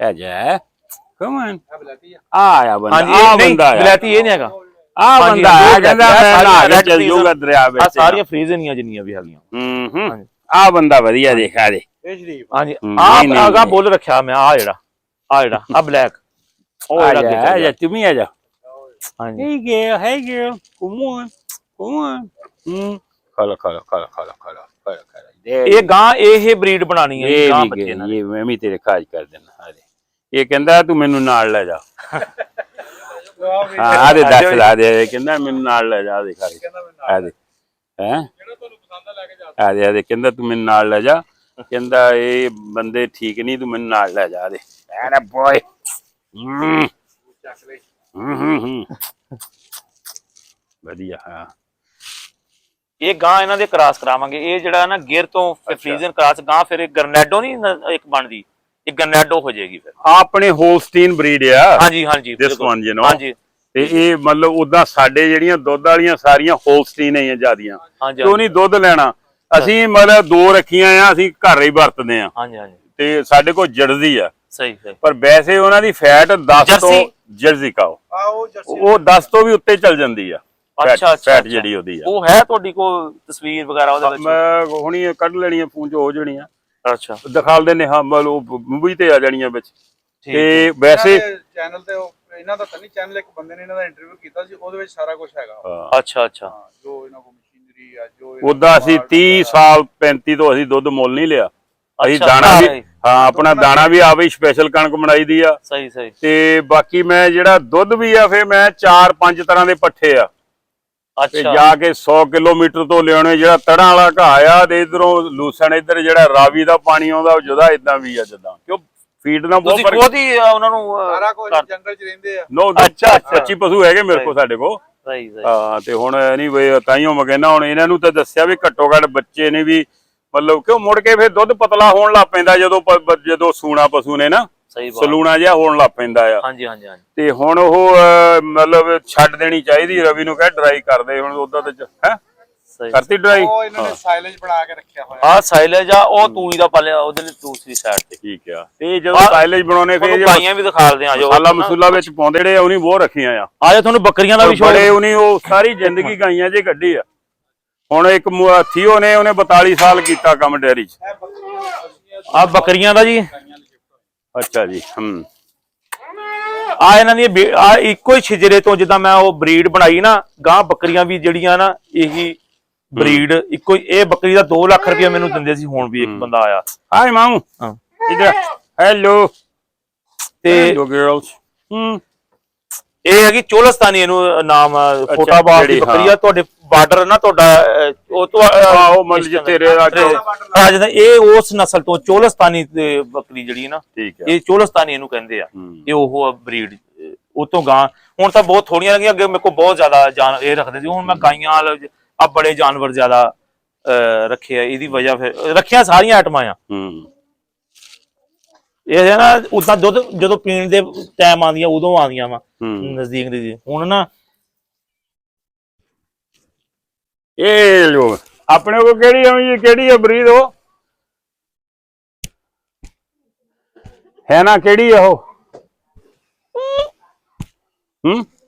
ਆ ਜਾ ਕਮ ਆਨ ਆਇਆ ਬੰਦਾ। ਹਾਂਜੀ ਆ ਨਹੀਂ ਬੰਦਾ ਬਲੈਤੀ ਇਹ ਨਹੀਂ ਹੈਗਾ, ਆ ਬੰਦਾ ਆ ਕਹਿੰਦਾ ਮੈਂ ਨਹਾ ਕੇ ਚੱਲ ਜਾਊਗਾ ਦਰਿਆ ਵਿੱਚ। ਆ ਸਾਰੀਆਂ ਫਰੀਜ਼ਨੀਆਂ ਜਿੰਨੀਆਂ ਵੀ ਹੈਗੀਆਂ। ਆ ਬੰਦਾ ਵਧੀਆ ਦੇਖਾ ਦੇ। ਹਾਂਜੀ ਆਗਾ ਬੋਲ ਰੱਖਿਆ ਮੈਂ। ਆ ਜਿਹੜਾ ਆ ਬਲੈਕ ਉਹ ਆ ਜਾ ਤੁਮੀ ਆ ਜਾ। ਹਾਂਜੀ hey girl come on ਖਾਲਾ ਇਹ ਗਾਂ ਇਹ ਬਰੀਡ ਬਣਾਣੀ ਹੈ ਗਾਂ ਬੱਚੇ ਨਾਲ। ਇਹ ਮੈਂ ਵੀ ਤੇਰੇ ਖਾਜ ਕਰ ਦੇਣਾ। ਇਹ ਕਹਿੰਦਾ ਤੂੰ ਮੈਨੂੰ ਨਾਲ ਲੈ ਜਾ। ਹਾਂ ਦੇ ਦੱਸ ਲਾ ਦੇ, ਕਹਿੰਦਾ ਮੈਨੂੰ ਨਾਲ ਲੈ ਜਾ। ਦੇਖਾ ਆ ਦੇ ਹੈ ਆ ਦੇ ਕਹਿੰਦਾ ਤੂੰ ਮੈਨੂੰ ਨਾਲ ਲੈ ਜਾ। ਕਹਿੰਦਾ ਇਹ ਬੰਦੇ ਠੀਕ ਨਹੀਂ, ਤੂੰ ਮੈਨੂੰ ਨਾਲ ਲੈ ਜਾ। ਦੇ ਐਨਾ ਬੋਏ ਵਧੀਆ। ਹਾਂ ਇਹ ਗਾਂ ਇਹਨਾਂ ਦੇ ਕ੍ਰਾਸ ਕਰਾਵਾਂਗੇ। ਇਹ ਜਿਹੜਾ ਨਾ ਗਿਰ ਤੋਂ ਫਰੀਜ਼ਨ ਕ੍ਰਾਸ ਗਾਂ, ਫਿਰ ਇਹ ਗਰਨੈਡੋ ਨਹੀਂ ਇੱਕ ਬਣਦੀ, ਇਹ ਗਰਨੈਡੋ ਹੋ ਜਾਏਗੀ ਫਿਰ। ਆਪਣੇ ਹੋਲਸਟੀਨ ਬਰੀਡ ਆ। ਹਾਂਜੀ ਹਾਂਜੀ ਦਿਸ ਵਨ ਯੂ ਨੋ। ਹਾਂਜੀ ਤੇ ਇਹ ਮਤਲਬ ਉਦਾਂ ਸਾਡੇ ਜਿਹੜੀਆਂ ਦੁੱਧ ਵਾਲੀਆਂ ਸਾਰੀਆਂ ਹੋਲਸਟੀਨ ਹੀ ਆ ਜਿਆਦੀਆਂ। ਕਿਉਂ ਨਹੀਂ ਦੁੱਧ ਲੈਣਾ? ਅਸੀਂ ਮਤਲਬ 2 ਰੱਖੀਆਂ ਆ, ਅਸੀਂ ਘਰ ਹੀ ਵਰਤਦੇ ਆ। ਹਾਂਜੀ ਹਾਂਜੀ ਤੇ ਸਾਡੇ ਕੋਲ ਜਰਸੀ ਆ। ਸਹੀ ਸਹੀ। ਪਰ ਵੈਸੇ ਉਹਨਾਂ ਦੀ ਫੈਟ 10 ਤੋਂ ਜਰਸੀ ਕਾਓ ਉਹ 10 ਤੋਂ ਵੀ ਉੱਤੇ ਚੱਲ ਜਾਂਦੀ ਆ। ਅੱਛਾ ਫੈਟ ਜਿਹੜੀ ਉਹਦੀ ਆ। ਉਹ ਹੈ ਤੁਹਾਡੀ ਕੋਲ ਤਸਵੀਰ ਵਗੈਰਾ ਉਹਦੇ ਵਿੱਚ? ਮੈਂ ਹੁਣੀ ਕੱਢ ਲੈਣੀ ਆ, ਫੋਨ 'ਚ ਹੋ ਜਾਣੀ ਆ। ਅੱਛਾ ਦਿਖਾ ਦਿੰਦੇ ਹਾਂ, ਮਤਲਬ ਮੂਵੀ ਤੇ ਆ ਜਾਣੀਆਂ ਵਿੱਚ। ਤੇ ਵੈਸੇ ਚੈਨਲ ਤੇ ਇਹਨਾਂ ਦਾ ਤਾਂ ਨਹੀਂ ਚੈਨਲ, ਇੱਕ ਬੰਦੇ ਨੇ ਇਹਨਾਂ ਦਾ ਇੰਟਰਵਿਊ ਕੀਤਾ ਸੀ, ਉਹਦੇ ਵਿੱਚ ਸਾਰਾ ਕੁਝ ਹੈਗਾ। ਅੱਛਾ ਅੱਛਾ। ਜੋ ਇਹਨਾਂ ਕੋਲ ਮਸ਼ੀਨਰੀ ਆ, ਜੋ ਉਦਾਂ ਅਸੀਂ 30 ਸਾਲ 35 ਤੋਂ ਅਸੀਂ ਦੁੱਧ ਮੁੱਲ ਨਹੀਂ ਲਿਆ। ਅਸੀਂ ਦਾਣਾ ਵੀ ਆਪਣਾ ਦਾਣਾ ਵੀ ਆਵੇ, ਸਪੈਸ਼ਲ ਕਣਕ ਬਣਾਈ ਦੀ ਆ। ਸਹੀ ਸਹੀ। ਤੇ ਬਾਕੀ ਮੈਂ ਜਿਹੜਾ ਦੁੱਧ ਵੀ ਆ, ਫਿਰ ਮੈਂ 4-5 ਤਰ੍ਹਾਂ ਦੇ ਪੱਠੇ ਆ। ਤੇ ਜਾ ਕੇ 100 ਕਿਲੋਮੀਟਰ ਤੋਂ ਲਿਆਉਣੇ। ਜਿਹੜਾ ਤੜਾਂ ਵਾਲਾ ਘਾਹ ਆ, ਤੇ ਇਧਰੋਂ ਲੂਸਣ, ਇੱਧਰ ਜਿਹੜਾ ਰਾਵੀ ਦਾ ਪਾਣੀ ਆਉਂਦਾ, ਉਹ ਜੁਦਾ ਇਦਾਂ ਵੀ ਆ ਜਿੱਦਾਂ। ਕਿਉਂ ਫੀਡ ਨਾਲ ਬਹੁਤ ਫਰਕ। ਉਹਦੀ ਉਹਨਾਂ ਨੂੰ ਸਾਰਾ ਕੁਝ ਜੰਗਲ 'ਚ ਰਹਿੰਦੇ ਆ। ਨੋ ਅੱਛਾ 25 ਪਸ਼ੂ ਹੈਗੇ ਮੇਰੇ ਕੋਲ, ਸਾਡੇ ਕੋਲ। ਸਹੀ ਸਹੀ। ਹਾਂ ਤੇ ਹੁਣ ਐਨੀਵੇ ਤਾਈਓ ਮੈਂ ਕਹਿੰਦਾ, ਹੁਣ ਇਹਨਾਂ ਨੂੰ ਤਾਂ ਦੱਸਿਆ ਵੀ ਘੱਟੋ ਘੱਟ ਬੱਚੇ ਨੇ ਵੀ ਮਤਲਬ ਕਿਉਂ ਮੁੜ ਕੇ ਫਿਰ ਦੁੱਧ ਪਤਲਾ ਹੋਣ ਲੱਗ ਪੈਂਦਾ ਜਦੋਂ ਸੂਣਾ ਪਸ਼ੂ ਨੇ ਨਾ, ਸਲੂਣਾ ਜਿਹਾ ਹੋਣ ਲੱਗ ਪੈਂਦਾ ਆ। ਹਾਂਜੀ ਹਾਂਜੀ ਹਾਂਜੀ। ਤੇ ਹੁਣ ਉਹ ਮਤਲਬ ਛੱਡ ਦੇਣੀ ਚਾਹੀਦੀ। ਰਵੀ ਨੂੰ ਕਹਿ ਡਰਾਈ ਕਰਦੇ ਹੁਣ ਉਦਾਂ ਤੇ ਹੈ ਸਹੀ ਕਰਤੀ ਡਰਾਈ। ਉਹ ਇਹਨਾਂ ਨੇ ਸਾਈਲੇਜ ਬਣਾ ਕੇ ਰੱਖਿਆ ਹੋਇਆ। ਆ ਸਾਈਲੇਜ ਆ, ਉਹ ਤੂੜੀ ਦਾ ਪਾਲਿਆ ਉਹਦੇ ਲਈ ਦੂਸਰੀ ਸਾਈਡ ਤੇ। ਠੀਕ ਆ। ਤੇ ਜਦੋਂ ਸਾਈਲੇਜ ਬਣਾਉਣੇ ਫੇਰ ਪਾਈਆਂ ਵੀ ਦਿਖਾ ਦਿੰਦੇ ਆ ਜੋ ਮਸੂਲਾ ਵਿੱਚ ਪਾਉਂਦੇ ਜਿਹੜੇ ਉਹਨੀ ਬਹੁਤ ਰੱਖੀਆਂ ਆ। ਆ ਜਾ ਤੁਹਾਨੂੰ ਬੱਕਰੀਆਂ ਦਾ ਵੀ ਸ਼ੌਕ। ਬੜੇ ਉਹਨੀ ਉਹ ਸਾਰੀ ਜ਼ਿੰਦਗੀ ਗਾਈਆਂ 'ਚ ਕੱਢੀ ਆ। ਹੁਣ ਇੱਕ ਥੀਓ ਨੇ ਉਹਨੇ 42 ਸਾਲ ਕੀਤਾ ਕੰਮ ਡੇਅਰੀ 'ਚ। ਆ ਬੱਕਰੀਆਂ ਦਾ ਜੀ। ਅੱਛਾ ਜੀ। ਆ ਇਹਨਾਂ ਦੀ ਆ ਇੱਕੋ ਹੀ ਛਿਜਰੇ ਤੋਂ ਜਿੱਦਾਂ ਮੈਂ ਉਹ ਬਰੀਡ ਬਣਾਈ ਨਾ, ਗਾਂ ਬੱਕਰੀਆਂ ਵੀ ਜਿਹੜੀਆਂ ਨਾ ਇਹੀ ਬਰੀਡ ਇੱਕੋ ਹੀ। ਇਹ ਬੱਕਰੀ ਦਾ 2 ਲੱਖ ਰੁਪਇਆ ਮੈਨੂੰ ਦਿੰਦੇ ਸੀ। ਹੁਣ ਵੀ ਇੱਕ ਬੰਦਾ ਆਇਆ। ਹਾਏ ਮਾਮੂ ਇਧਰ ਹੈਲੋ ਤੇ ਹੈਲੋ ਗਰਲਸ। ਇਹ ਹੈਗੀ ਚੋਲਸਤਾਨੀ, ਇਹਨੂੰ ਨਾਮ ਫੋਟਾਬਾਦ ਦੀ ਬੱਕਰੀ ਆ। ਤੁਹਾਡੇ ਬਾਰਡਰ ਨਾ ਤੁਹਾਡਾ ਉਹ ਤੋਂ ਉਹ ਮਤਲਬ ਜਿੱਥੇ ਰਾਜਾ ਇਹ ਉਸ ਨਸਲ ਤੋਂ ਚੋਲਸਤਾਨੀ ਬੱਕਰੀ ਜਿਹੜੀ ਨਾ, ਠੀਕ ਹੈ, ਇਹ ਚੋਲਸਤਾਨੀ ਇਹਨੂੰ ਕਹਿੰਦੇ ਆ। ਇਹ ਉਹ ਬਰੀਡ ਉਹ ਤੋਂ ਗਾਂ ਹੁਣ ਤਾਂ ਬਹੁਤ ਥੋੜੀਆਂ ਲੱਗੀਆਂ। ਅੱਗੇ ਮੇਰੇ ਕੋਲ ਬਹੁਤ ਜ਼ਿਆਦਾ ਜਾਨ ਇਹ ਰੱਖਦੇ ਸੀ। ਹੁਣ ਮੈਂ ਗਾਈਆਂ ਆ ਬੜੇ ਜਾਨਵਰ ਜ਼ਿਆਦਾ ਰੱਖੇ ਆ। ਇਹਦੀ ਵਜ੍ਹਾ ਫਿਰ ਰੱਖਿਆ ਸਾਰੀਆਂ ਆਈਟਮਾਂ ਆ। ਇਹ ਹੈ ਨਾ ਉਦਾਂ ਦੁੱਧ ਜਦੋਂ ਪੀਣ ਦੇ ਟਾਈਮ ਆਉਂਦੀਆਂ ਉਦੋਂ ਆਉਂਦੀਆਂ ਵਾ ਨਜ਼ਦੀਕ ਦੀ। ਹੁਣ ਨਾ ਇਹ ਲੋ ਆਪਣੇ ਕੋਲ ਕਿਹੜੀ ਆ ਬਰੀਡ ਉਹ ਹੈ ਨਾ, ਕਿਹੜੀ ਆ ਉਹ?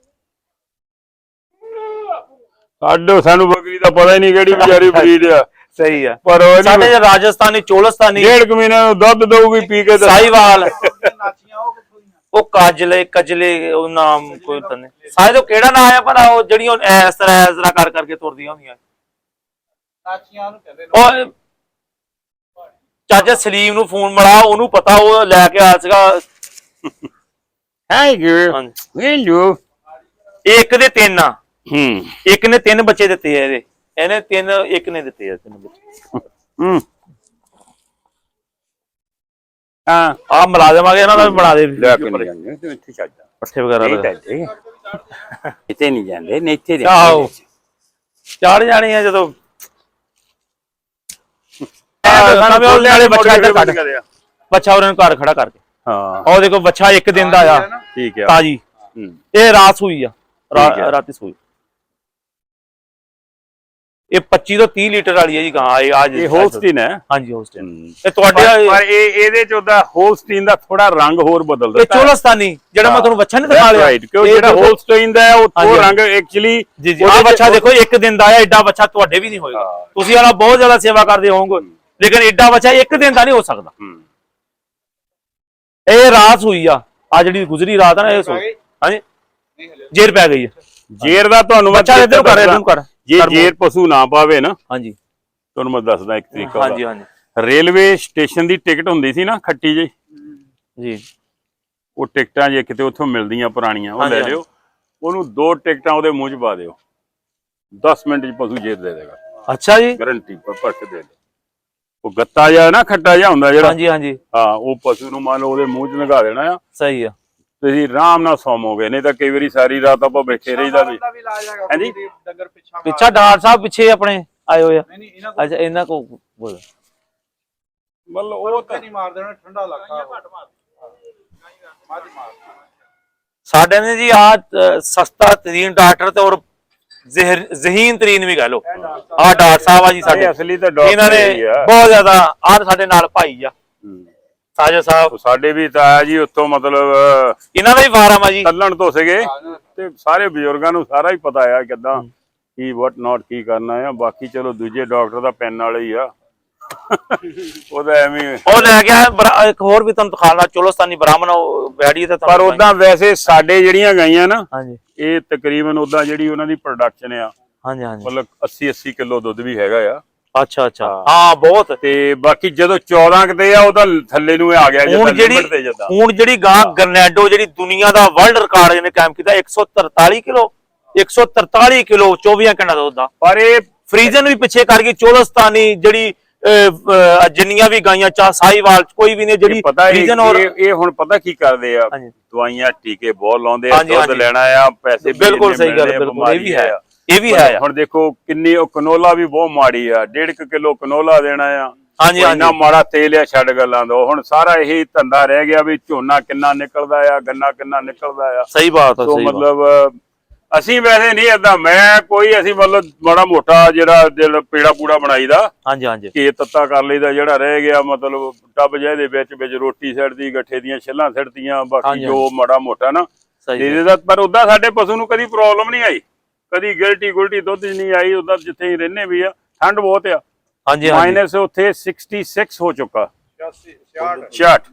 ਸਾਨੂੰ ਬੱਕਰੀ ਦਾ ਪਤਾ ਹੀ ਨਹੀਂ ਕਿਹੜੀ ਵਿਚਾਰੀ ਬਰੀਡ ਆ। ਸਹੀ ਆ। ਪਰ ਸਾਡੇ ਰਾਜਸਥਾਨੀ ਚੋਲਸਤਾਨੀ 1.5 ਮਹੀਨੇ ਨੂੰ ਦੁੱਧ ਦਊਗੀ ਪੀ ਕੇ। ਸਾਹੀਵਾਲ ਉਹ ਕਜਲੇ ਉਹ ਨਾਮ ਕੋਈ ਤਾਂ ਨਹੀਂ ਸਾਇਦ ਉਹ ਕਿਹੜਾ ਨਾਮ ਆ ਪਰ ਉਹ ਜਿਹੜੀਆਂ ਇਸ ਤਰ੍ਹਾਂ ਕਰ ਕਰਕੇ ਤੁਰਦੀਆਂ ਹੁੰਦੀਆਂ ਉਹ ਚਾਚਾ ਸਲੀਮ ਨੂੰ ਫੋਨ ਮਿਲਾ, ਉਹਨੂੰ ਪਤਾ, ਉਹ ਲੈ ਕੇ ਆਇਆ ਸੀਗਾ। ਹੈਲੋ ਇੱਕ ਦੇ 3 ਆ। ਇੱਕ ਨੇ 3 ਬੱਚੇ ਦਿੱਤੇ ਆ ਇਹਦੇ। ਇਹਨੇ 3 ਇੱਕ ਨੇ ਦਿੱਤੇ ਆ 3 ਬੱਚੇ। ਆ ਮੁਲਾਜ਼ਮ ਆ ਗਿਆ ਇਹਨਾਂ ਦਾ ਵੀ ਬਣਾ ਦੇ ਪੱਠੇ ਵਗੈਰਾ ਇੱਥੇ ਨਹੀਂ ਜਾਂਦੇ ਨੇ, ਇੱਥੇ ਚੜ ਜਾਣੀ ਆ ਜਦੋਂ ਬੱਚਾ ਉਹਨਾਂ ਨੂੰ ਘਰ ਖੜਾ ਕਰਕੇ। ਉਹ ਦੇਖੋ ਬੱਚਾ 1 ਦਿਨ ਦਾ ਆ। ਠੀਕ ਆ ਤਾਜੀ। ਇਹ ਰਾਤ ਸੂਈ ਆ, ਰਾਤੀ ਸੂਈ। ਇਹ 25 ਤੋਂ 30 ਲੀਟਰ ਵਾਲੀ ਹੈ ਜੀ ਗਾਂ। ਇਹ ਹੋਲਸਟੀਨ ਹੈ। ਹਾਂਜੀ ਹੋਲਸਟੀਨ। ਇਹ ਤੁਹਾਡੇ ਪਰ ਇਹਦੇ ਚ ਉਹਦਾ ਹੋਲਸਟੀਨ ਦਾ ਥੋੜਾ ਰੰਗ ਹੋਰ ਬਦਲਦਾ। ਇਹ ਚੋਲਸਤਾਨੀ ਜਿਹੜਾ ਮੈਂ ਤੁਹਾਨੂੰ ਬੱਚਾ ਨਹੀਂ ਦਿਖਾ ਲਿਆ, ਜਿਹੜਾ ਹੋਲਸਟੀਨ ਦਾ ਹੈ ਉਹ ਰੰਗ ਐਕਚੁਅਲੀ ਆ ਬੱਚਾ ਦੇਖੋ 1 ਦਿਨ ਦਾ ਆ। ਐਡਾ ਬੱਚਾ ਤੁਹਾਡੇ ਵੀ ਨਹੀਂ ਹੋਏਗਾ। ਤੁਸੀਂ ਵਾਲਾ ਬਹੁਤ ਜ਼ਿਆਦਾ ਸੇਵਾ ਕਰਦੇ ਹੋਵੋਗੇ, ਲੇਕਿਨ ਐਡਾ ਬੱਚਾ 1 ਦਿਨ ਦਾ ਨਹੀਂ ਹੋ ਸਕਦਾ। ਇਹ ਰਾਤ ਹੋਈ ਆ ਜਿਹੜੀ ਗੁਜ਼ਰੀ ਰਾਤ ਆ ਨਾ, ਇਹ ਸੋਈ। ਹਾਂਜੀ ਜੇਰ ਪੈ ਗਈ ਹੈ। ਜੇਰ ਦਾ ਤੁਹਾਨੂੰ ਬੱਚਾ ਇਧਰ ਕਰ ਜੇ ਜੇਰ ਪਸ਼ੂ ਨਾ ਪਾਵੇ ਨਾ, ਹਾਂਜੀ ਤੁਹਾਨੂੰ ਮੈਂ ਦੱਸਦਾ ਇੱਕ ਤਰੀਕਾ। ਹਾਂਜੀ ਹਾਂਜੀ। ਰੇਲਵੇ ਸਟੇਸ਼ਨ ਦੀ ਟਿਕਟ ਹੁੰਦੀ ਸੀ ਨਾ ਖੱਟੀ ਜੀ, ਉਹ ਟਿਕਟਾਂ ਜੇ ਕਿਤੇ ਉੱਥੋਂ ਮਿਲਦੀਆਂ ਪੁਰਾਣੀਆਂ, ਉਹ ਲੈ ਲਿਓ। ਉਹਨੂੰ 2 ਟਿਕਟਾਂ ਉਹਦੇ ਮੂੰਹ 'ਚ ਪਾ ਦਿਓ, 10 ਮਿੰਟ 'ਚ ਪਸ਼ੂ ਜੇਰ ਦੇ ਦੇਗਾ। ਅੱਛਾ ਜੀ। ਗਰੰਟੀ ਭਰ ਕੇ ਦੇ ਦੇ। ਉਹ ਗੱਤਾ ਜਿਹਾ ਨਾ ਖੱਟਾ ਜਿਹਾ ਹੁੰਦਾ ਜਿਹੜਾ, ਹਾਂਜੀ ਹਾਂਜੀ, ਹਾਂ, ਉਹ ਪਸ਼ੂ ਨੂੰ ਮੰਨ ਲਓ ਉਹਦੇ ਮੂੰਹ 'ਚ ਲਗਾ ਦੇਣਾ ਆ। ਸਹੀ ਆ। ਤੁਸੀਂ ਆਰਾਮ ਨਾਲ ਸੌਮੋਗੇ, ਨਹੀਂ ਤਾਂ ਕਈ ਵਾਰੀ ਸਾਰੀ ਰਾਤ ਆਪਾਂ ਬੈਠੇ ਰਹੀਦਾ ਵੀ। ਹਾਂਜੀ ਪਿੱਛਾ ਡਾਕਟਰ ਸਾਹਿਬ ਪਿੱਛੇ ਆਪਣੇ ਆਏ ਹੋਏ ਆ। ਅੱਛਾ ਇਹਨਾਂ ਕੋ ਮਤਲਬ ਉਹ ਤਾਂ ਨਹੀਂ ਮਾਰ ਦੇਣਾ, ਠੰਡਾ ਇਲਾਕਾ। ਸਾਡੇ ਨੇ ਜੀ ਆ ਸਸਤਾ ਤਰੀਨ ਡਾਕਟਰ ਤੇ ਔਰ ਜ਼ਹੀਨ ਤਰੀਨ ਵੀ ਕਹ ਲੋ। ਆ ਡਾਕਟਰ ਸਾਹਿਬ ਆ ਜੀ ਸਾਡੇ, ਅਸਲੀ ਤਾਂ ਡਾਕਟਰ ਇਹਨਾਂ ਨੇ ਬਹੁਤ ਜ਼ਿਆਦਾ। ਆ ਸਾਡੇ ਨਾਲ ਭਾਈ ਆ ਸਾਜਾ ਸਾਹਿਬ, ਸਾਡੇ ਵੀ ਤਾਇਆ ਜੀ ਉੱਥੋਂ, ਮਤਲਬ ਇਹਨਾਂ ਦਾ ਹੀ ਫਾਰਮ ਆ ਜੀ, ਕੱਲਣ ਤੋਂ ਸੀਗੇ। ਤੇ ਸਾਰੇ ਬਜ਼ੁਰਗਾਂ ਨੂੰ ਸਾਰਾ ਹੀ ਪਤਾ ਆ ਕਿੱਦਾਂ ਕੀ ਵਾਟ ਨਾਟ ਕੀ ਕਰਨਾ ਆ। ਬਾਕੀ ਚਲੋ ਦੂਜੇ ਡਾਕਟਰ ਦਾ ਪੈਨ ਵਾਲੇ ਹੀ ਆ। ਉਹਦਾ ਐਵੇਂ ਉਹ ਲੈ ਗਿਆ ਇੱਕ ਹੋਰ ਵੀ ਤੁਹਾਨੂੰ ਦਿਖਾਣਾ, ਚੋਲਸਤਾਨੀ ਬ੍ਰਾਹਮਣ ਬੈੜੀ ਤੇ। ਪਰ ਉਦਾਂ ਵੈਸੇ ਸਾਡੇ ਜਿਹੜੀਆਂ ਗਾਈਆਂ ਨਾ, ਹਾਂਜੀ, ਇਹ ਤਕਰੀਬਨ ਉਦਾਂ ਜਿਹੜੀ ਉਹਨਾਂ ਦੀ ਪ੍ਰੋਡਕਸ਼ਨ ਆ, ਹਾਂਜੀ ਹਾਂਜੀ, ਮਤਲਬ 80 ਕਿਲੋ ਦੁੱਧ ਵੀ ਹੈਗਾ ਆ। ਅੱਛਾ ਅੱਛਾ, ਹਾਂ ਬਹੁਤ। ਤੇ ਬਾਕੀ ਜਦੋਂ 14 ਕਿਤੇ ਆ, ਉਹਦਾ ਥੱਲੇ ਨੂੰ ਆ ਗਿਆ। ਹੁਣ ਜਿਹੜੀ ਗਾਂ ਗਰਨੈਡੋ ਜਿਹੜੀ ਦੁਨੀਆ ਦਾ ਵਰਲਡ ਰਿਕਾਰਡ ਇਹਨੇ ਕਾਇਮ ਕੀਤਾ, 143 ਕਿਲੋ 143 ਕਿਲੋ 24 ਘੰਟਾ ਦੁੱਧ ਦਾ। ਪਰ ਇਹ ਫਰੀਜ਼ਨ ਵੀ ਪਿੱਛੇ ਕਰ ਗਈ। ਚੋਲਸਤਾਨੀ ਜਿਹੜੀ ਜਿੰਨੀਆਂ ਵੀ ਗਾਈਆਂ ਸਾਹੀਵਾਲ ਕੋਈ ਵੀ ਨੇ ਜਿਹੜੀ ਫਰੀਜ਼ਨ। ਔਰ ਇਹ ਹੁਣ ਪਤਾ ਕੀ ਕਰਦੇ ਆ, ਦਵਾਈਆਂ ਟੀਕੇ ਬਹੁਤ ਲਾਉਂਦੇ ਆ, ਦੁੱਧ ਲੈਣਾ ਆ, ਪੈਸੇ। ਬਿਲਕੁਲ ਸਹੀ ਗੱਲ, ਬਿਲਕੁਲ ਇਹ ਵੀ ਹੈ, ਇਹ ਵੀ ਹੈ। ਹੁਣ ਦੇਖੋ ਕਿੰਨੀ ਉਹ ਕਨੋਲਾ ਵੀ ਬਹੁਤ ਮਾੜੀ ਆ, 1.5 ਕਿਲੋ ਕਨੋਲਾ ਦੇਣਾ ਆ। ਹਾਂਜੀ ਹਾਂਜੀ, ਇੰਨਾ ਮਾੜਾ ਤੇਲ ਆ, ਛੱਡ ਗੱਲਾਂ ਦੋ। ਹੁਣ ਸਾਰਾ ਇਹੀ ਧੰਦਾ ਰਹਿ ਗਿਆ ਵੀ ਝੋਨਾ ਕਿੰਨਾ ਨਿਕਲਦਾ ਆ, ਗੰਨਾ ਕਿੰਨਾ ਨਿਕਲਦਾ ਆ। ਸਹੀ ਬਾਤ ਆ। ਮਤਲਬ ਅਸੀਂ ਵੈਸੇ ਨਹੀਂ ਏਦਾਂ ਅਸੀਂ ਮਤਲਬ ਬੜਾ ਮੋਟਾ ਜਿਹੜਾ ਪੇੜਾ ਪੂੜਾ ਬਣਾਈਦਾ। ਹਾਂਜੀ ਹਾਂਜੀ ਘੇ ਤੱਤਾ ਕਰ ਲਈਦਾ, ਜਿਹੜਾ ਰਹਿ ਗਿਆ ਮਤਲਬ ਟੱਬ ਜਿਹੇ ਦੇ ਵਿੱਚ ਰੋਟੀ ਸਿੱਟਦੀ, ਗੱਠੇ ਦੀਆਂ ਛਿੱਲਾਂ ਸਿੱਟਦੀਆਂ, ਬਾਕੀ ਜੋ ਮਾੜਾ ਮੋਟਾ ਨਾ ਦੇ ਦੇਦਾ। ਪਰ ਉਦਾਂ ਸਾਡੇ ਪਸ਼ੂ ਨੂੰ ਕਦੀ ਪ੍ਰੋਬਲਮ ਨਹੀਂ ਆਈ, ਕਦੀ ਗਿਲਟੀ ਗੁਲਟੀ ਦੁੱਧ ਨਹੀਂ ਆਈ। ਉਦਾਂ ਜਿੱਥੇ ਹੀ ਰਹਿੰਦੇ ਵੀ ਆ ਠੰਡ ਬਹੁਤ ਆ। ਹਾਂਜੀ ਮਾਈਨਸ ਉੱਥੇ 66 ਹੋ ਚੁੱਕਾ, 66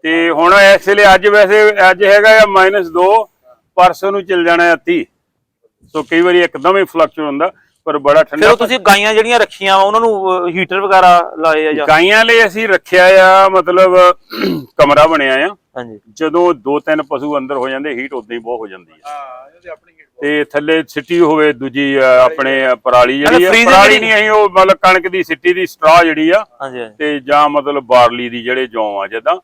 ਤੇ ਹੁਣ ਇਸ ਵੇਲੇ ਅੱਜ ਹੈਗਾ ਆ -2, ਪਰਸੋਂ ਨੂੰ ਚਲ ਜਾਣਾ 30। ਸੋ ਕਈ ਵਾਰੀ ਇੱਕਦਮ ਹੀ ਫਲਕਚੁਏਟ ਹੁੰਦਾ, ਪਰ ਬੜਾ ਠੰਡਾ। ਫਿਰ ਤੁਸੀਂ ਗਾਈਆਂ ਜਿਹੜੀਆਂ ਰੱਖੀਆਂ ਉਹਨਾਂ ਨੂੰ ਹੀਟਰ ਵਗੈਰਾ ਲਾਏ ਆ ਜਾਂ? ਗਾਈਆਂ ਲਈ ਅਸੀਂ ਰੱਖਿਆ ਆ ਮਤਲਬ ਕਮਰਾ ਬਣਿਆ ਆ। ਹਾਂਜੀ, ਜਦੋਂ 2-3 ਪਸ਼ੂ ਅੰਦਰ ਹੋ ਜਾਂਦੇ ਹੀਟ ਉਦਾਂ ਹੀ ਬਹੁਤ ਹੋ ਜਾਂਦੀ ਹੈ। ਤੇ ਥੱਲੇ ਸਿੱਟੀ ਹੋਵੇ ਦੂਜੀ ਆਪਣੇ ਪਰਾਲੀ ਜਿਹੜੀ ਆ, ਪਰਾਲੀ ਨਹੀਂ ਅਸੀਂ ਉਹ ਮਤਲਬ ਕਣਕ ਦੀ ਸਿੱਟੀ ਦੀ ਸਟਰਾ ਜਿਹੜੀ ਆ, ਤੇ ਜਾਂ ਮਤਲਬ ਬਾਰਲੀ ਦੀ ਜਿਹੜੇ ਜੌਂ ਆ ਜਿੱਦਾਂ।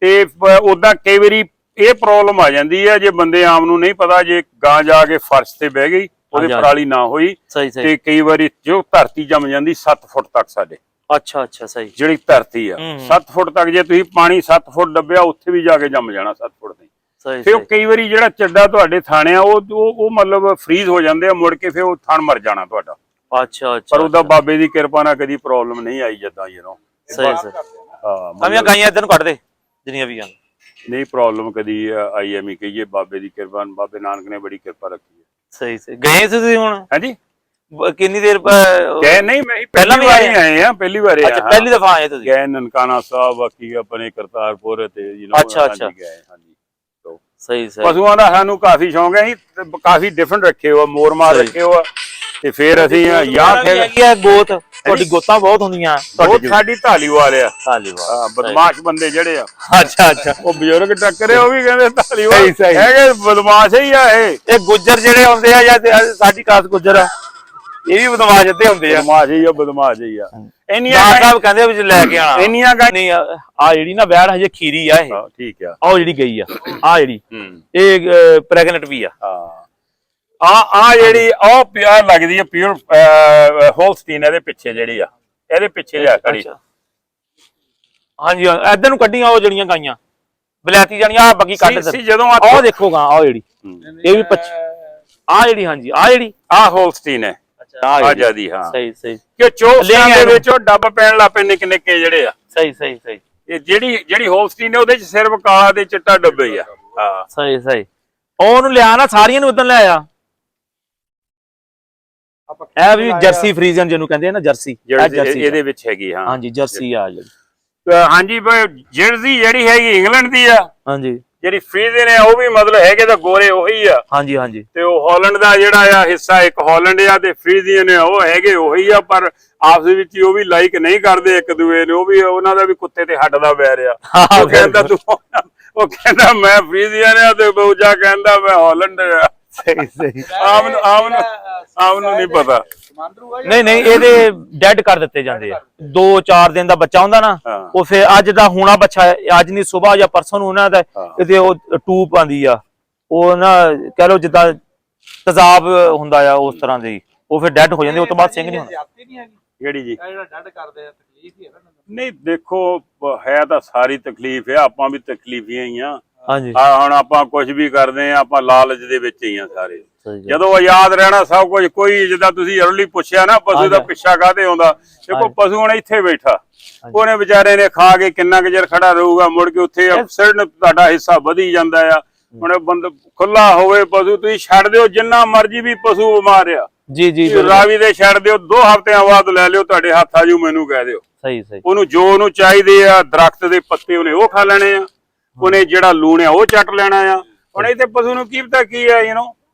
ਤੇ ਉਦਾਂ ਕਈ ਵਾਰੀ ਇਹ ਪ੍ਰੋਬਲਮ ਆ ਜਾਂਦੀ ਹੈ, ਜੇ ਬੰਦੇ ਆਮ ਨੂੰ ਨਹੀਂ ਪਤਾ, ਜੇ ਗਾਂ ਜਾ ਕੇ ਫਰਸ਼ ਤੇ ਬਹਿ ਗਈ ਉਹਦੇ ਪਰਾਲੀ ਨਾ ਹੋਈ ਤੇ ਕਈ ਵਾਰੀ ਜੋ ਧਰਤੀ ਜੰਮ ਜਾਂਦੀ 7 ਫੁੱਟ ਤੱਕ ਸਾਡੇ। ਅੱਛਾ ਸਹੀ। ਜਿਹੜੀ ਧਰਤੀ ਆ 7 ਫੁੱਟ ਤੱਕ, ਜੇ ਤੁਸੀਂ ਪਾਣੀ 7 ਫੁੱਟ ਡੱਬਿਆ ਉੱਥੇ ਵੀ ਜਾ ਕੇ ਜੰਮ ਜਾਣਾ 7 ਫੁੱਟ ਤੇ। ਫਿਰ ਕਈ ਵਾਰੀ ਜਿਹੜਾ ਚੱਡਾ ਤੁਹਾਡੇ ਥਾਣੇ ਆ ਉਹ ਮਤਲਬ ਫਰੀਜ਼ ਹੋ ਜਾਂਦੇ ਆ, ਮੁੜ ਕੇ ਫਿਰ ਉਹ ਥਣ ਮਰ ਜਾਣਾ ਤੁਹਾਡਾ। ਅੱਛਾ ਪਰ ਉਹਦਾ ਬਾਬੇ ਦੀ ਕਿਰਪਾ ਨਾਲ ਕਦੀ ਪ੍ਰੋਬਲਮ ਨਹੀਂ ਆਈ ਜਿੱਦਾਂ ਸਹੀ। ਹਾਂ ਗਾਈਆਂ ਇੱਧਰ ਨੂੰ ਕੱਢ ਦੇ ਜਿੰਨੀਆਂ ਵੀ ਆ, ਨਹੀਂ ਪ੍ਰੋਬਲਮ ਕਦੀ ਆਈ ਐਵੇਂ ਕਹੀਏ ਬਾਬੇ ਦੀ ਕਿਰਪਾ, ਬਾਬੇ ਨਾਨਕ ਨੇ ਬੜੀ ਕਿਰਪਾ ਰੱਖੀ ਹੈ। ਸਹੀ ਗਏ ਤੁਸੀਂ ਹੁਣ? ਹਾਂਜੀ, ਕਿੰਨੀ ਦੇਰ ਗਏ? ਨਹੀਂ ਮੈਂ ਪਹਿਲੀ ਵਾਰ ਆਏ ਆ, ਪਹਿਲੀ ਵਾਰ ਅੱਛਾ ਪਹਿਲੀ ਦਫਾ ਆਏ ਤੁਸੀਂ? ਗਏ ਨਨਕਾਣਾ ਸਾਹਿਬ, ਬਾਕੀ ਆਪਣੇ ਕਰਤਾਰਪੁਰ ਤੇ ਅੱਛਾ ਗਏ। ਹਾਂਜੀ ਸਹੀ। ਪਸ਼ੂਆਂ ਦਾ ਸਾਨੂੰ ਕਾਫੀ ਸ਼ੌਂਕ ਹੈ, ਅਸੀਂ ਕਾਫੀ ਡਿਫਰੈਂਟ ਰੱਖੇ ਹੋ, ਮੋਰਮਾਰ ਰੱਖੇ ਹੋ, ਤੇ ਫਿਰ ਅਸੀਂ ਗੋਤ ਤੁਹਾਡੀ ਗੋਤਾਂ ਬਹੁਤ ਹੁੰਦੀਆਂ। ਸਾਡੀ ਧਾਲੀਵਾਲ ਆ, ਬਦਮਾਸ਼ ਬੰਦੇ ਜਿਹੜੇ ਆ। ਅੱਛਾ ਉਹ ਬਜ਼ੁਰਗ ਟੱਕਰੇ ਉਹ ਵੀ ਕਹਿੰਦੇ ਧਾਲੀਵਾਲ ਹੈਗੇ, ਬਦਮਾਸ਼ ਹੀ ਆ। ਇਹ ਗੁੱਜਰ ਜਿਹੜੇ ਹੁੰਦੇ ਆ ਜਾਂ ਸਾਡੀ ਕਾਸ ਗੁੱਜਰ ਆ, ਇਹ ਵੀ ਬਦਮਾਸ਼ ਇੱਥੇ ਹੁੰਦੇ ਆ। ਬਦਮਾਸ਼ ਹੀ ਆ। ਇੰਨੀਆਂ ਸਾਹਿਬ ਕਹਿੰਦੇ ਵਿੱਚ ਲੈ ਕੇ ਆਣਾ ਇੰਨੀਆਂ ਨਹੀਂ ਆ ਜਿਹੜੀ ਨਾ ਵੈੜ ਹਜੇ ਖੀਰੀ ਆ ਇਹ। ਠੀਕ ਆ, ਉਹ ਜਿਹੜੀ ਗਈ ਆ ਜਿਹੜੀ ਇਹ ਪ੍ਰੈਗਨੈਂਟ ਵੀ ਆ। ਆ ਜਿਹੜੀ ਉਹ ਪਿਆਰ ਲੱਗਦੀ ਆ ਪਿਓਰ ਹੋਲਸਟੀਨ, ਇਹਦੇ ਪਿੱਛੇ ਜਿਹੜੀ ਆ, ਇਹਦੇ ਪਿੱਛੇ ਲਿਆ ਖੜੀ। ਹਾਂਜੀ ਇੱਧਰ ਨੂੰ ਕੱਢੀਆਂ ਉਹ ਜਿਹੜੀਆਂ ਗਾਈਆਂ ਬਲੈਤੀ ਜਾਣੀਆਂ, ਆ ਬੱਗੀ ਕੱਢ ਸੀ ਜਦੋਂ ਉਹ ਦੇਖੋਗਾ ਆ ਜਿਹੜੀ ਇਹ ਵੀ ਆ ਜਿਹੜੀ। ਹਾਂਜੀ ਆ ਜਿਹੜੀ ਆ ਹੋਲਸਟੀਨ ਹੈ ਆ ਜਿਆਦੀ। ਹਾਂ ਸਹੀ ਕਿ ਚੋਸਾਂ ਦੇ ਵਿੱਚ ਉਹ ਡੱਬ ਪੈਣ ਲੱਪੇ ਨਿੱਕੇ ਜਿਹੜੇ ਆ। ਸਹੀ ਇਹ ਜਿਹੜੀ ਹੋਲਸਟੀਨ ਹੈ ਉਹਦੇ ਚ ਸਿਰਫ ਕਾਲਾ ਤੇ ਚਿੱਟਾ ਡੱਬੇ ਹੀ ਆ। ਹਾਂ ਸਹੀ ਉਹਨੂੰ ਲਿਆ ਨਾ, ਸਾਰੀਆਂ ਨੂੰ ਉਦੋਂ ਲੈ ਆ। ਇਹ ਵੀ ਜਰਸੀ ਫਰੀਜ਼ਨ ਜਿਹਨੂੰ ਕਹਿੰਦੇ ਆ ਨਾ, ਜਰਸੀ ਇਹਦੇ ਵਿੱਚ ਹੈਗੀ। ਹਾਂ ਹਾਂਜੀ ਜਰਸੀ ਆ ਜਿਹੜੀ। ਹਾਂਜੀ ਜਰਸੀ ਜਿਹੜੀ ਹੈਗੀ ਇੰਗਲੈਂਡ ਦੀ ਆ। ਹਾਂਜੀ ਜਿਹੜੀ ਫਰੀਜ਼ਨ ਹੈ ਉਹ ਵੀ ਮਤਲਬ ਹੈਗੇ ਤਾਂ ਗੋਰੇ ਉਹੀ ਆ। ਹਾਂਜੀ ਤੇ ਉਹ ਹਾਲੈਂਡ ਦਾ ਜਿਹੜਾ ਆ ਹਿੱਸਾ, ਇੱਕ ਹਾਲੈਂਡ ਆ ਤੇ ਫਰੀਜ਼ਨ ਉਹ ਹੈਗੇ ਉਹੀ ਆ, ਪਰ ਆਪਸ ਵਿੱਚ ਉਹ ਵੀ ਲਾਈਕ ਨਹੀਂ ਕਰਦੇ ਇੱਕ ਦੂਏ ਨੂੰ। ਉਹ ਵੀ ਉਹਨਾਂ ਦਾ ਵੀ ਕੁੱਤੇ ਤੇ ਹੱਡ ਦਾ ਵੈਰ ਆ। ਉਹ ਕਹਿੰਦਾ ਮੈਂ ਫਰੀਜ਼ਨ ਆ ਤੇ ਦੂਜਾ ਕਹਿੰਦਾ ਮੈਂ ਹਾਲੈਂਡ ਆ। ਸਹੀ ਆਮ ਨੂੰ ਨਹੀਂ ਪਤਾ। ਨਹੀਂ ਇਹਦੇ ਡੈਡ ਕਰ ਦਿੱਤੇ ਜਾਂਦੇ ਆ। 2-4 ਦਿਨ ਦਾ ਬੱਚਾ ਹੁੰਦਾ ਨਾ, ਉਹ ਫਿਰ ਅੱਜ ਦਾ ਹੋਣਾ ਬੱਚਾ, ਅੱਜ ਨਹੀਂ ਸਵੇਰ ਜਾਂ ਪਰਸੋਂ ਨੂੰ ਉਹਨਾਂ ਦਾ ਇਹਦੇ ਉਹ ਟੂਬ ਆਂਦੀ ਆ, ਉਹ ਨਾ ਕਹਿ ਲਓ ਜਿੱਦਾਂ ਤੇਜ਼ਾਬ ਹੁੰਦਾ ਆ ਉਸ ਤਰ੍ਹਾਂ ਦੇ, ਉਹ ਫਿਰ ਡੈਡ ਹੋ ਜਾਂਦੇ। ਉਸ ਤੋਂ ਬਾਅਦ ਸਿੰਘ ਨਹੀਂ ਹੁੰਦਾ। ਕਿਹੜੀ ਜੀ ਜਿਹੜਾ ਡੈਡ ਕਰਦੇ ਆ ਤਕਲੀਫ ਹੀ ਹੈ ਨਾ? ਨਹੀਂ ਦੇਖੋ ਹੈ ਤਾਂ ਸਾਰੀ ਤਕਲੀਫ ਆ, ਆਪਾਂ ਵੀ ਤਕਲੀਫੀਆਂ ਹੀ ਆ। ਹਾਂਜੀ ਹੁਣ ਆਪਾਂ ਕੁਝ ਵੀ ਕਰਦੇ ਆ, ਆਪਾਂ ਲਾਲਚ ਦੇ ਵਿੱਚ ਹੀ ਆ ਸਾਰੇ। ਜਦੋਂ ਆਜ਼ਾਦ ਰਹਿਣਾ ਸਭ ਕੁਝ, ਕੋਈ ਜਿੱਦਾਂ ਤੁਸੀਂ ਅਰਲੀ ਪੁੱਛਿਆ ਨਾ ਪਸ਼ੂ ਦਾ ਪਿੱਛਾ ਕਾਹਦੇ ਆਉਂਦਾ, ਦੇਖੋ ਪਸ਼ੂ ਹੁਣ ਇੱਥੇ ਬੈਠਾ, ਉਹਨੇ ਵਿਚਾਰੇ ਨੇ ਖਾ ਕੇ ਕਿੰਨਾ ਕੁ ਚਿਰ ਖੜਾ ਰਹੂਗਾ, ਮੁੜ ਕੇ ਉੱਥੇ ਸਿਰ ਤੁਹਾਡਾ ਹਿੱਸਾ ਵਧੀ ਜਾਂਦਾ ਆ। ਹੁਣ ਬੰਦਾ ਖੁੱਲਾ ਹੋਵੇ ਪਸ਼ੂ, ਤੁਸੀਂ ਛੱਡ ਦਿਓ ਜਿੰਨਾ ਮਰਜੀ ਵੀ ਪਸ਼ੂ ਬਿਮਾਰ ਆ ਜੀ ਰਾਵੀ ਦੇ ਛੱਡ ਦਿਓ, 2 ਹਫ਼ਤਿਆਂ ਬਾਅਦ ਲੈ ਲਿਓ, ਤੁਹਾਡੇ ਹੱਥ ਆ ਜੂ, ਮੈਨੂੰ ਕਹਿ ਦਿਓ। ਸਹੀ ਉਹਨੂੰ ਜੋ ਉਹਨੂੰ ਚਾਹੀਦੇ ਆ, ਦਰਖਤ ਦੇ ਪੱਤੇ ਉਹਨੇ ਉਹ ਖਾ ਲੈਣੇ ਆ, ਉਹਨੇ ਜਿਹੜਾ ਲੂਣ ਆ ਉਹ ਚੱਟ ਲੈਣਾ ਆ। ਹੁਣ ਇੱਥੇ ਪਸ਼ੂ ਨੂੰ ਕੀ ਪਤਾ ਕੀ ਆ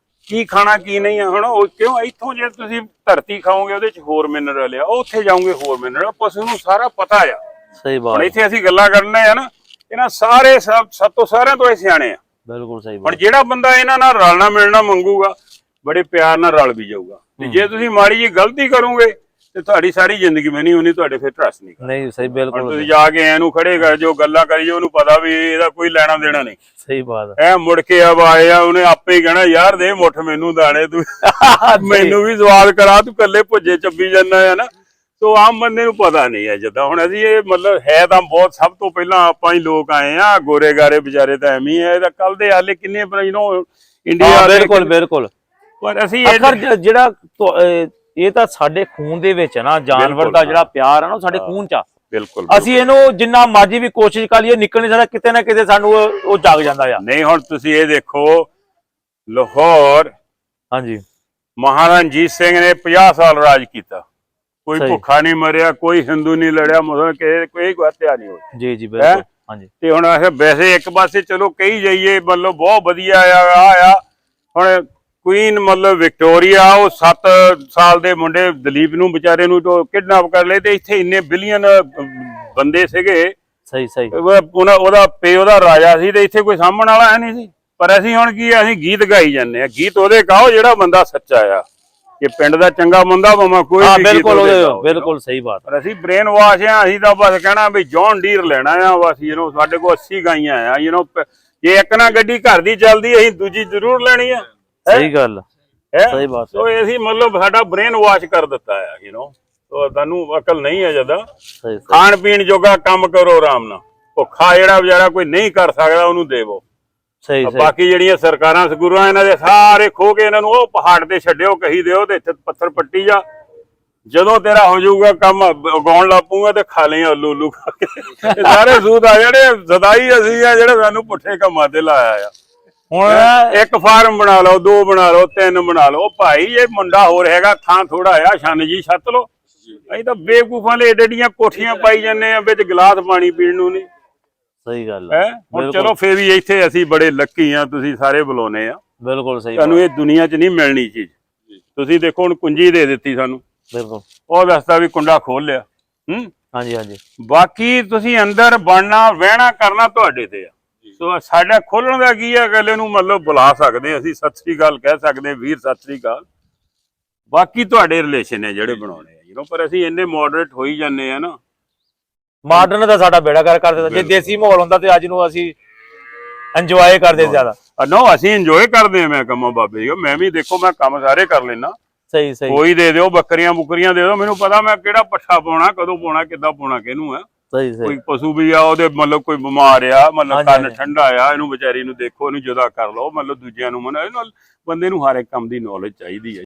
ਕੀ ਖਾਣਾ ਕੀ ਨਹੀਂ ਆ। ਹੁਣ ਉਹ ਕਿਉਂ ਇੱਥੋਂ ਜੇ ਤੁਸੀਂ ਧਰਤੀ ਖਾਓਗੇ ਉਹਦੇ ਚ ਹੋਰ ਮਿਨਰਲ ਆ, ਉੱਥੇ ਜਾਓਗੇ ਹੋਰ ਮਿਨਰਲ। ਪਸ਼ੂ ਨੂੰ ਸਾਰਾ ਪਤਾ ਆ। ਸਹੀ ਬਾਤ। ਹੁਣ ਇੱਥੇ ਅਸੀਂ ਗੱਲਾਂ ਕਰਨੇ ਆ ਨਾ, ਇਹਨਾਂ ਸਾਰੇ ਸਾਰਿਆਂ ਤੋਂ ਇਹ ਸਿਆਣੇ ਆ। ਬਿਲਕੁਲ ਸਹੀ। ਹੁਣ ਜਿਹੜਾ ਬੰਦਾ ਇਹਨਾਂ ਨਾਲ ਰਲਣਾ ਮਿਲਣਾ ਮੰਗੂਗਾ, ਬੜੇ ਪਿਆਰ ਨਾਲ ਰਲ ਵੀ ਜਾਊਗਾ। ਤੇ ਜੇ ਤੁਸੀਂ ਮਾੜੀ ਜੀ ਗਲਤੀ ਕਰੋਗੇ ਤੇ ਤੁਹਾਡੀ ਸਾਰੀ ਜ਼ਿੰਦਗੀ ਮੈਂ ਨਹੀਂ ਹੋਣੀ, ਤੁਹਾਡੇ ਫਿਰ ਟਰਸਟ ਨਹੀਂ ਸਹੀ। ਬਿਲਕੁਲ ਤੁਸੀਂ ਜਾ ਕੇ ਐਨੂੰ ਖੜੇ ਕਰ ਜੋ ਗੱਲਾਂ ਕਰੀਏ, ਉਹਨੂੰ ਪਤਾ ਵੀ ਇਹਦਾ ਕੋਈ ਲੈਣਾ ਦੇਣਾ ਨਹੀਂ। ਸਹੀ ਬਾਤ ਹੈ। ਮੁੜ ਕੇ ਆਏ ਆ, ਉਹਨੇ ਆਪੇ ਹੀ ਕਹਿਣਾ ਯਾਰ ਦੇ ਮੁੱਠ ਮੈਨੂੰ ਦਾਣੇ, ਤੂੰ ਮੈਨੂੰ ਵੀ ਸਵਾਦ ਕਰਾ, ਤੂੰ ਕੱਲੇ ਭੁੱਜੇ ਚੱਬੀ ਜਾਂਦਾ ਹੈ ਨਾ। ਸੋ ਆਮ ਬੰਦੇ ਨੂੰ ਪਤਾ ਨਹੀਂ ਹੈ। ਜਿੱਦਾਂ ਹੁਣ ਅਸੀਂ ਇਹ ਮਤਲਬ ਹੈ ਤਾਂ ਬਹੁਤ ਸਭ ਤੋਂ ਪਹਿਲਾਂ ਆਪਾਂ ਹੀ ਲੋਕ ਆਏ ਆ, ਗੋਰੇ ਗਾਰੇ ਵਿਚਾਰੇ ਤਾਂ ਐਵੇਂ ਹੀ ਆ। ਇਹਦਾ ਕੱਲ ਦੇ ਹਾਲੇ ਕਿੰਨੇ ਇੰਡੀਆ ਬਿਲਕੁਲ ਪਰ ਅਸੀਂ ਅਖਰ ਜਿਹੜਾ ਇਹ ਤਾਂ ਸਾਡੇ ਖੂਨ ਦੇ ਵਿੱਚ ਹੈ ਨਾ, ਜਾਨਵਰ ਦਾ ਜਿਹੜਾ ਪਿਆਰ ਹੈ ਨਾ ਉਹ ਸਾਡੇ ਖੂਨ ਚ ਆ। ਬਿਲਕੁਲ ਅਸੀਂ ਇਹਨੂੰ ਜਿੰਨਾ ਮਰਜ਼ੀ ਵੀ ਕੋਸ਼ਿਸ਼ ਕਰ ਲਈਏ ਨਿਕਲ ਨਹੀਂ ਸਕਦਾ, ਕਿਤੇ ਨਾ ਕਿਤੇ ਸਾਨੂੰ ਉਹ ਜਾਗ ਜਾਂਦਾ ਆ। ਨਹੀਂ ਹੁਣ ਤੁਸੀਂ ਇਹ ਦੇਖੋ, ਲਾਹੌਰ ਹਾਂਜੀ ਮਹਾਰਾਜਾ ਰਣਜੀਤ ਸਿੰਘ ਨੇ 50 ਸਾਲ ਰਾਜ ਕੀਤਾ, ਕੋਈ ਭੁੱਖਾ ਨਹੀਂ ਮਰਿਆ, ਕੋਈ ਹਿੰਦੂ ਨਹੀਂ ਲੜਿਆ, ਮੁਸਲਮਾਨ ਕੋਈ ਹੱਤਿਆ ਨਹੀਂ ਹੋਈ। ਜੀ ਜੀ ਬਿਲਕੁਲ। ਹਾਂਜੀ ਤੇ ਹੁਣ ਵੈਸੇ ਇੱਕ ਪਾਸੇ ਚਲੋ ਕਹੀ ਜਾਈਏ ਮਤਲਬ ਬਹੁਤ ਵਧੀਆ ਆ ਹੁਣ ਕੁਈਨ ਮਤਲਬ ਵਿਕਟੋਰੀਆ ਉਹ 7 ਸਾਲ ਦੇ ਮੁੰਡੇ ਦਲੀਪ ਨੂੰ ਵਿਚਾਰੇ ਨੂੰ ਕਿਡਨੈਪ ਕਰ ਲਏ, ਤੇ ਇੱਥੇ ਇੰਨੇ ਬਿਲੀਅਨ ਬੰਦੇ ਸੀਗੇ। ਸਹੀ ਸਹੀ। ਉਹਦਾ ਪਿਓ ਦਾ ਰਾਜਾ ਸੀ, ਤੇ ਇੱਥੇ ਕੋਈ ਸਾਂਭਣ ਵਾਲਾ ਹੈ ਨਹੀਂ ਸੀ। ਪਰ ਅਸੀਂ ਹੁਣ ਕੀ ਅਸੀਂ ਗੀਤ ਗਾਈ ਜਾਂਦੇ ਆ। ਗੀਤ ਉਹਦੇ ਗਾਓ ਜਿਹੜਾ ਬੰਦਾ ਸੱਚਾ ਆ, ਕਿ ਪਿੰਡ ਦਾ ਚੰਗਾ ਬੰਦਾ ਭਾਵੇਂ ਕੋਈ ਵੀ। ਬਿਲਕੁਲ ਸਹੀ ਬਾਤ। ਪਰ ਅਸੀਂ ਬ੍ਰੇਨ ਵਾਸ਼ ਆ, ਅਸੀਂ ਤਾਂ ਬਸ ਕਹਿਣਾ ਵੀ ਜੌਨ ਡੀਰ ਲੈਣਾ ਆ ਬਸ। ਸਾਡੇ ਕੋਲ 80 ਗਾਈਆਂ ਆ। ਜੇ ਇੱਕ ਨਾ ਗੱਡੀ ਘਰ ਦੀ ਚੱਲਦੀ ਅਸੀਂ ਦੂਜੀ ਜ਼ਰੂਰ ਲੈਣੀ ਆ। ਸਹੀ ਗੱਲ ਸਹੀ ਬਾਤ। ਸੋ ਅਸੀਂ ਮਤਲਬ ਸਾਡਾ ਬ੍ਰੇਨ ਵਾਸ਼ ਕਰ ਦਿੱਤਾ ਆ। ਸੋ ਤੁਹਾਨੂੰ ਅਕਲ ਨਹੀਂ ਹੈ ਜਦਾ। ਖਾਣ ਪੀਣ ਜੋਗਾ ਕੰਮ ਕਰੋ ਆਰਾਮ ਨਾਲ। ਭੁੱਖਾ ਜਿਹੜਾ ਵਿਚਾਰਾ ਕੋਈ ਨਹੀਂ ਕਰ ਸਕਦਾ ਉਹਨੂੰ ਦੇਵੋ। ਸਹੀ। ਬਾਕੀ ਜਿਹੜੀਆਂ ਸਰਕਾਰਾਂ ਸਗੁਰਾਂ ਇਹਨਾਂ ਦੇ ਸਾਰੇ ਖੋ ਕੇ ਇਹਨਾਂ ਨੂੰ ਉਹ ਪਹਾੜ ਤੇ ਛੱਡਿਓ, ਕਹੀ ਦਿਓ ਤੇ ਇੱਥੇ ਪੱਥਰ ਪੱਟੀ ਜਾ। ਜਦੋਂ ਤੇਰਾ ਹੋ ਜਾਊਗਾ ਕੰਮ ਉਗਾਉਣ ਲੱਗ ਪਊਗਾ ਤੇ ਖਾ ਲਈ ਆਲੂ ਖਾ ਕੇ। ਸਾਰੇ ਸੂਤ ਆ ਜਿਹੜੇ ਸਦਾਈ ਅਸੀਂ ਆ ਜਿਹੜੇ ਸਾਨੂੰ ਪੁੱਠੇ ਕੰਮਾਂ ਤੇ ਲਾਇਆ ਆ। ਹੁਣ ਇੱਕ ਫਾਰਮ ਬਣਾ ਲਓ, 2 ਬਣਾ ਲਓ, 3 ਬਣਾ ਲਓ। ਭਾਈ ਇਹ ਮੁੰਡਾ ਹੋਰ ਹੈਗਾ, ਥਾਂ ਥੋੜਾ ਆ, ਛੰਨ ਜੀ ਛੱਤ ਲਓ। ਅਸੀਂ ਤਾਂ ਬੇਵਕੂਫਾਂ ਲਈ ਏਡੀਆਂ ਕੋਠੀਆਂ ਪਾਈ ਜਾਂਦੇ ਆ, ਵਿੱਚ ਗਲਾਸ ਪਾਣੀ ਪੀਣ ਨੂੰ ਨਹੀਂ। ਸਹੀ ਗੱਲ ਹੈ। ਹੁਣ ਚਲੋ ਫੇਰ ਵੀ ਇੱਥੇ ਅਸੀਂ ਬੜੇ ਲੱਕੀ ਆ, ਤੁਸੀਂ ਸਾਰੇ ਬੁਲਾਉਨੇ ਆ। ਬਿਲਕੁਲ ਸਹੀ। ਤੁਹਾਨੂੰ ਇਹ ਦੁਨੀਆ 'ਚ ਨਹੀਂ ਮਿਲਣੀ ਚੀਜ਼। ਤੁਸੀਂ ਦੇਖੋ ਹੁਣ ਕੁੰਜੀ ਦੇ ਦਿੱਤੀ ਸਾਨੂੰ। ਬਿਲਕੁਲ। ਉਹ ਰਸਤਾ ਵੀ ਕੁੰਡਾ ਖੋਲ ਲਿਆ। ਹਾਂਜੀ ਹਾਂਜੀ। ਬਾਕੀ ਤੁਸੀਂ ਅੰਦਰ ਬਣਨਾ ਵਹਿਣਾ ਕਰਨਾ ਤੁਹਾਡੇ ਤੇ ਆ। ਸੋ ਸਾਡਾ ਖੋਲਣ ਦਾ ਕੀ ਆ, ਅਗਲੇ ਨੂੰ ਮਤਲਬ ਬੁਲਾ ਸਕਦੇ ਅਸੀਂ, ਸਤਿ ਸ੍ਰੀ ਅਕਾਲ ਕਹਿ ਸਕਦੇ, ਵੀਰ ਸਤਿ ਸ੍ਰੀ ਅਕਾਲ। ਬਾਕੀ ਤੁਹਾਡੇ ਰਿਲੇਸ਼ਨ ਹੈ ਜਿਹੜੇ ਬਣਾਉਣੇ ਆ। ਪਰ ਅਸੀਂ ਇੰਨੇ ਮੋਡਰੇਟ ਹੋਈ ਜਾਂਦੇ ਆ ਨਾ। ਮਾਡਰਨ ਦਾ ਸਾਡਾ ਬੇੜਾ ਕਰ ਦਿੱਤਾ। ਜੇ ਦੇਸੀ ਮਾਹੌਲ ਹੁੰਦਾ ਤੇ ਅੱਜ ਨੂੰ ਅਸੀਂ ਇੰਜੋਏ ਕਰਦੇ ਜ਼ਿਆਦਾ। ਅਸੀਂ ਇੰਜੋਏ ਕਰਦੇ ਆ। ਮੈਂ ਕੰਮਾਂ ਬਾਬੇ ਜੀ, ਮੈਂ ਵੀ ਦੇਖੋ ਮੈਂ ਕੰਮ ਸਾਰੇ ਕਰ ਲੈਣਾ। ਸਹੀ ਸਹੀ। ਕੋਈ ਦੇ ਦਿਓ, ਬੱਕਰੀਆਂ ਬੁਕਰੀਆਂ ਦੇ ਦਿਓ, ਮੈਨੂੰ ਪਤਾ ਮੈਂ ਕਿਹੜਾ ਪੱਠਾ ਪਾਉਣਾ, ਕਦੋਂ ਪਾਉਣਾ, ਕਿੱਦਾਂ ਪਾਉਣਾ, ਕਿਹਨੂੰ ਆ। ਸਹੀ ਸਹੀ। ਕੋਈ ਪਸ਼ੂ ਵੀ ਆ ਉਹਦੇ ਮਤਲਬ ਕੋਈ ਬਿਮਾਰ ਆ, ਮਤਲਬ ਕੰਨ ਠੰਡਾ ਆ, ਇਹਨੂੰ ਵਿਚਾਰੀ ਨੂੰ ਦੇਖੋ, ਇਹਨੂੰ ਜੁਦਾ ਕਰ ਲਓ। ਮਤਲਬ ਦੂਜਿਆਂ ਨੂੰ ਬੰਦੇ ਨੂੰ ਹਰ ਇੱਕ ਕੰਮ ਦੀ ਨੌਲੇਜ ਚਾਹੀਦੀ ਹੈ।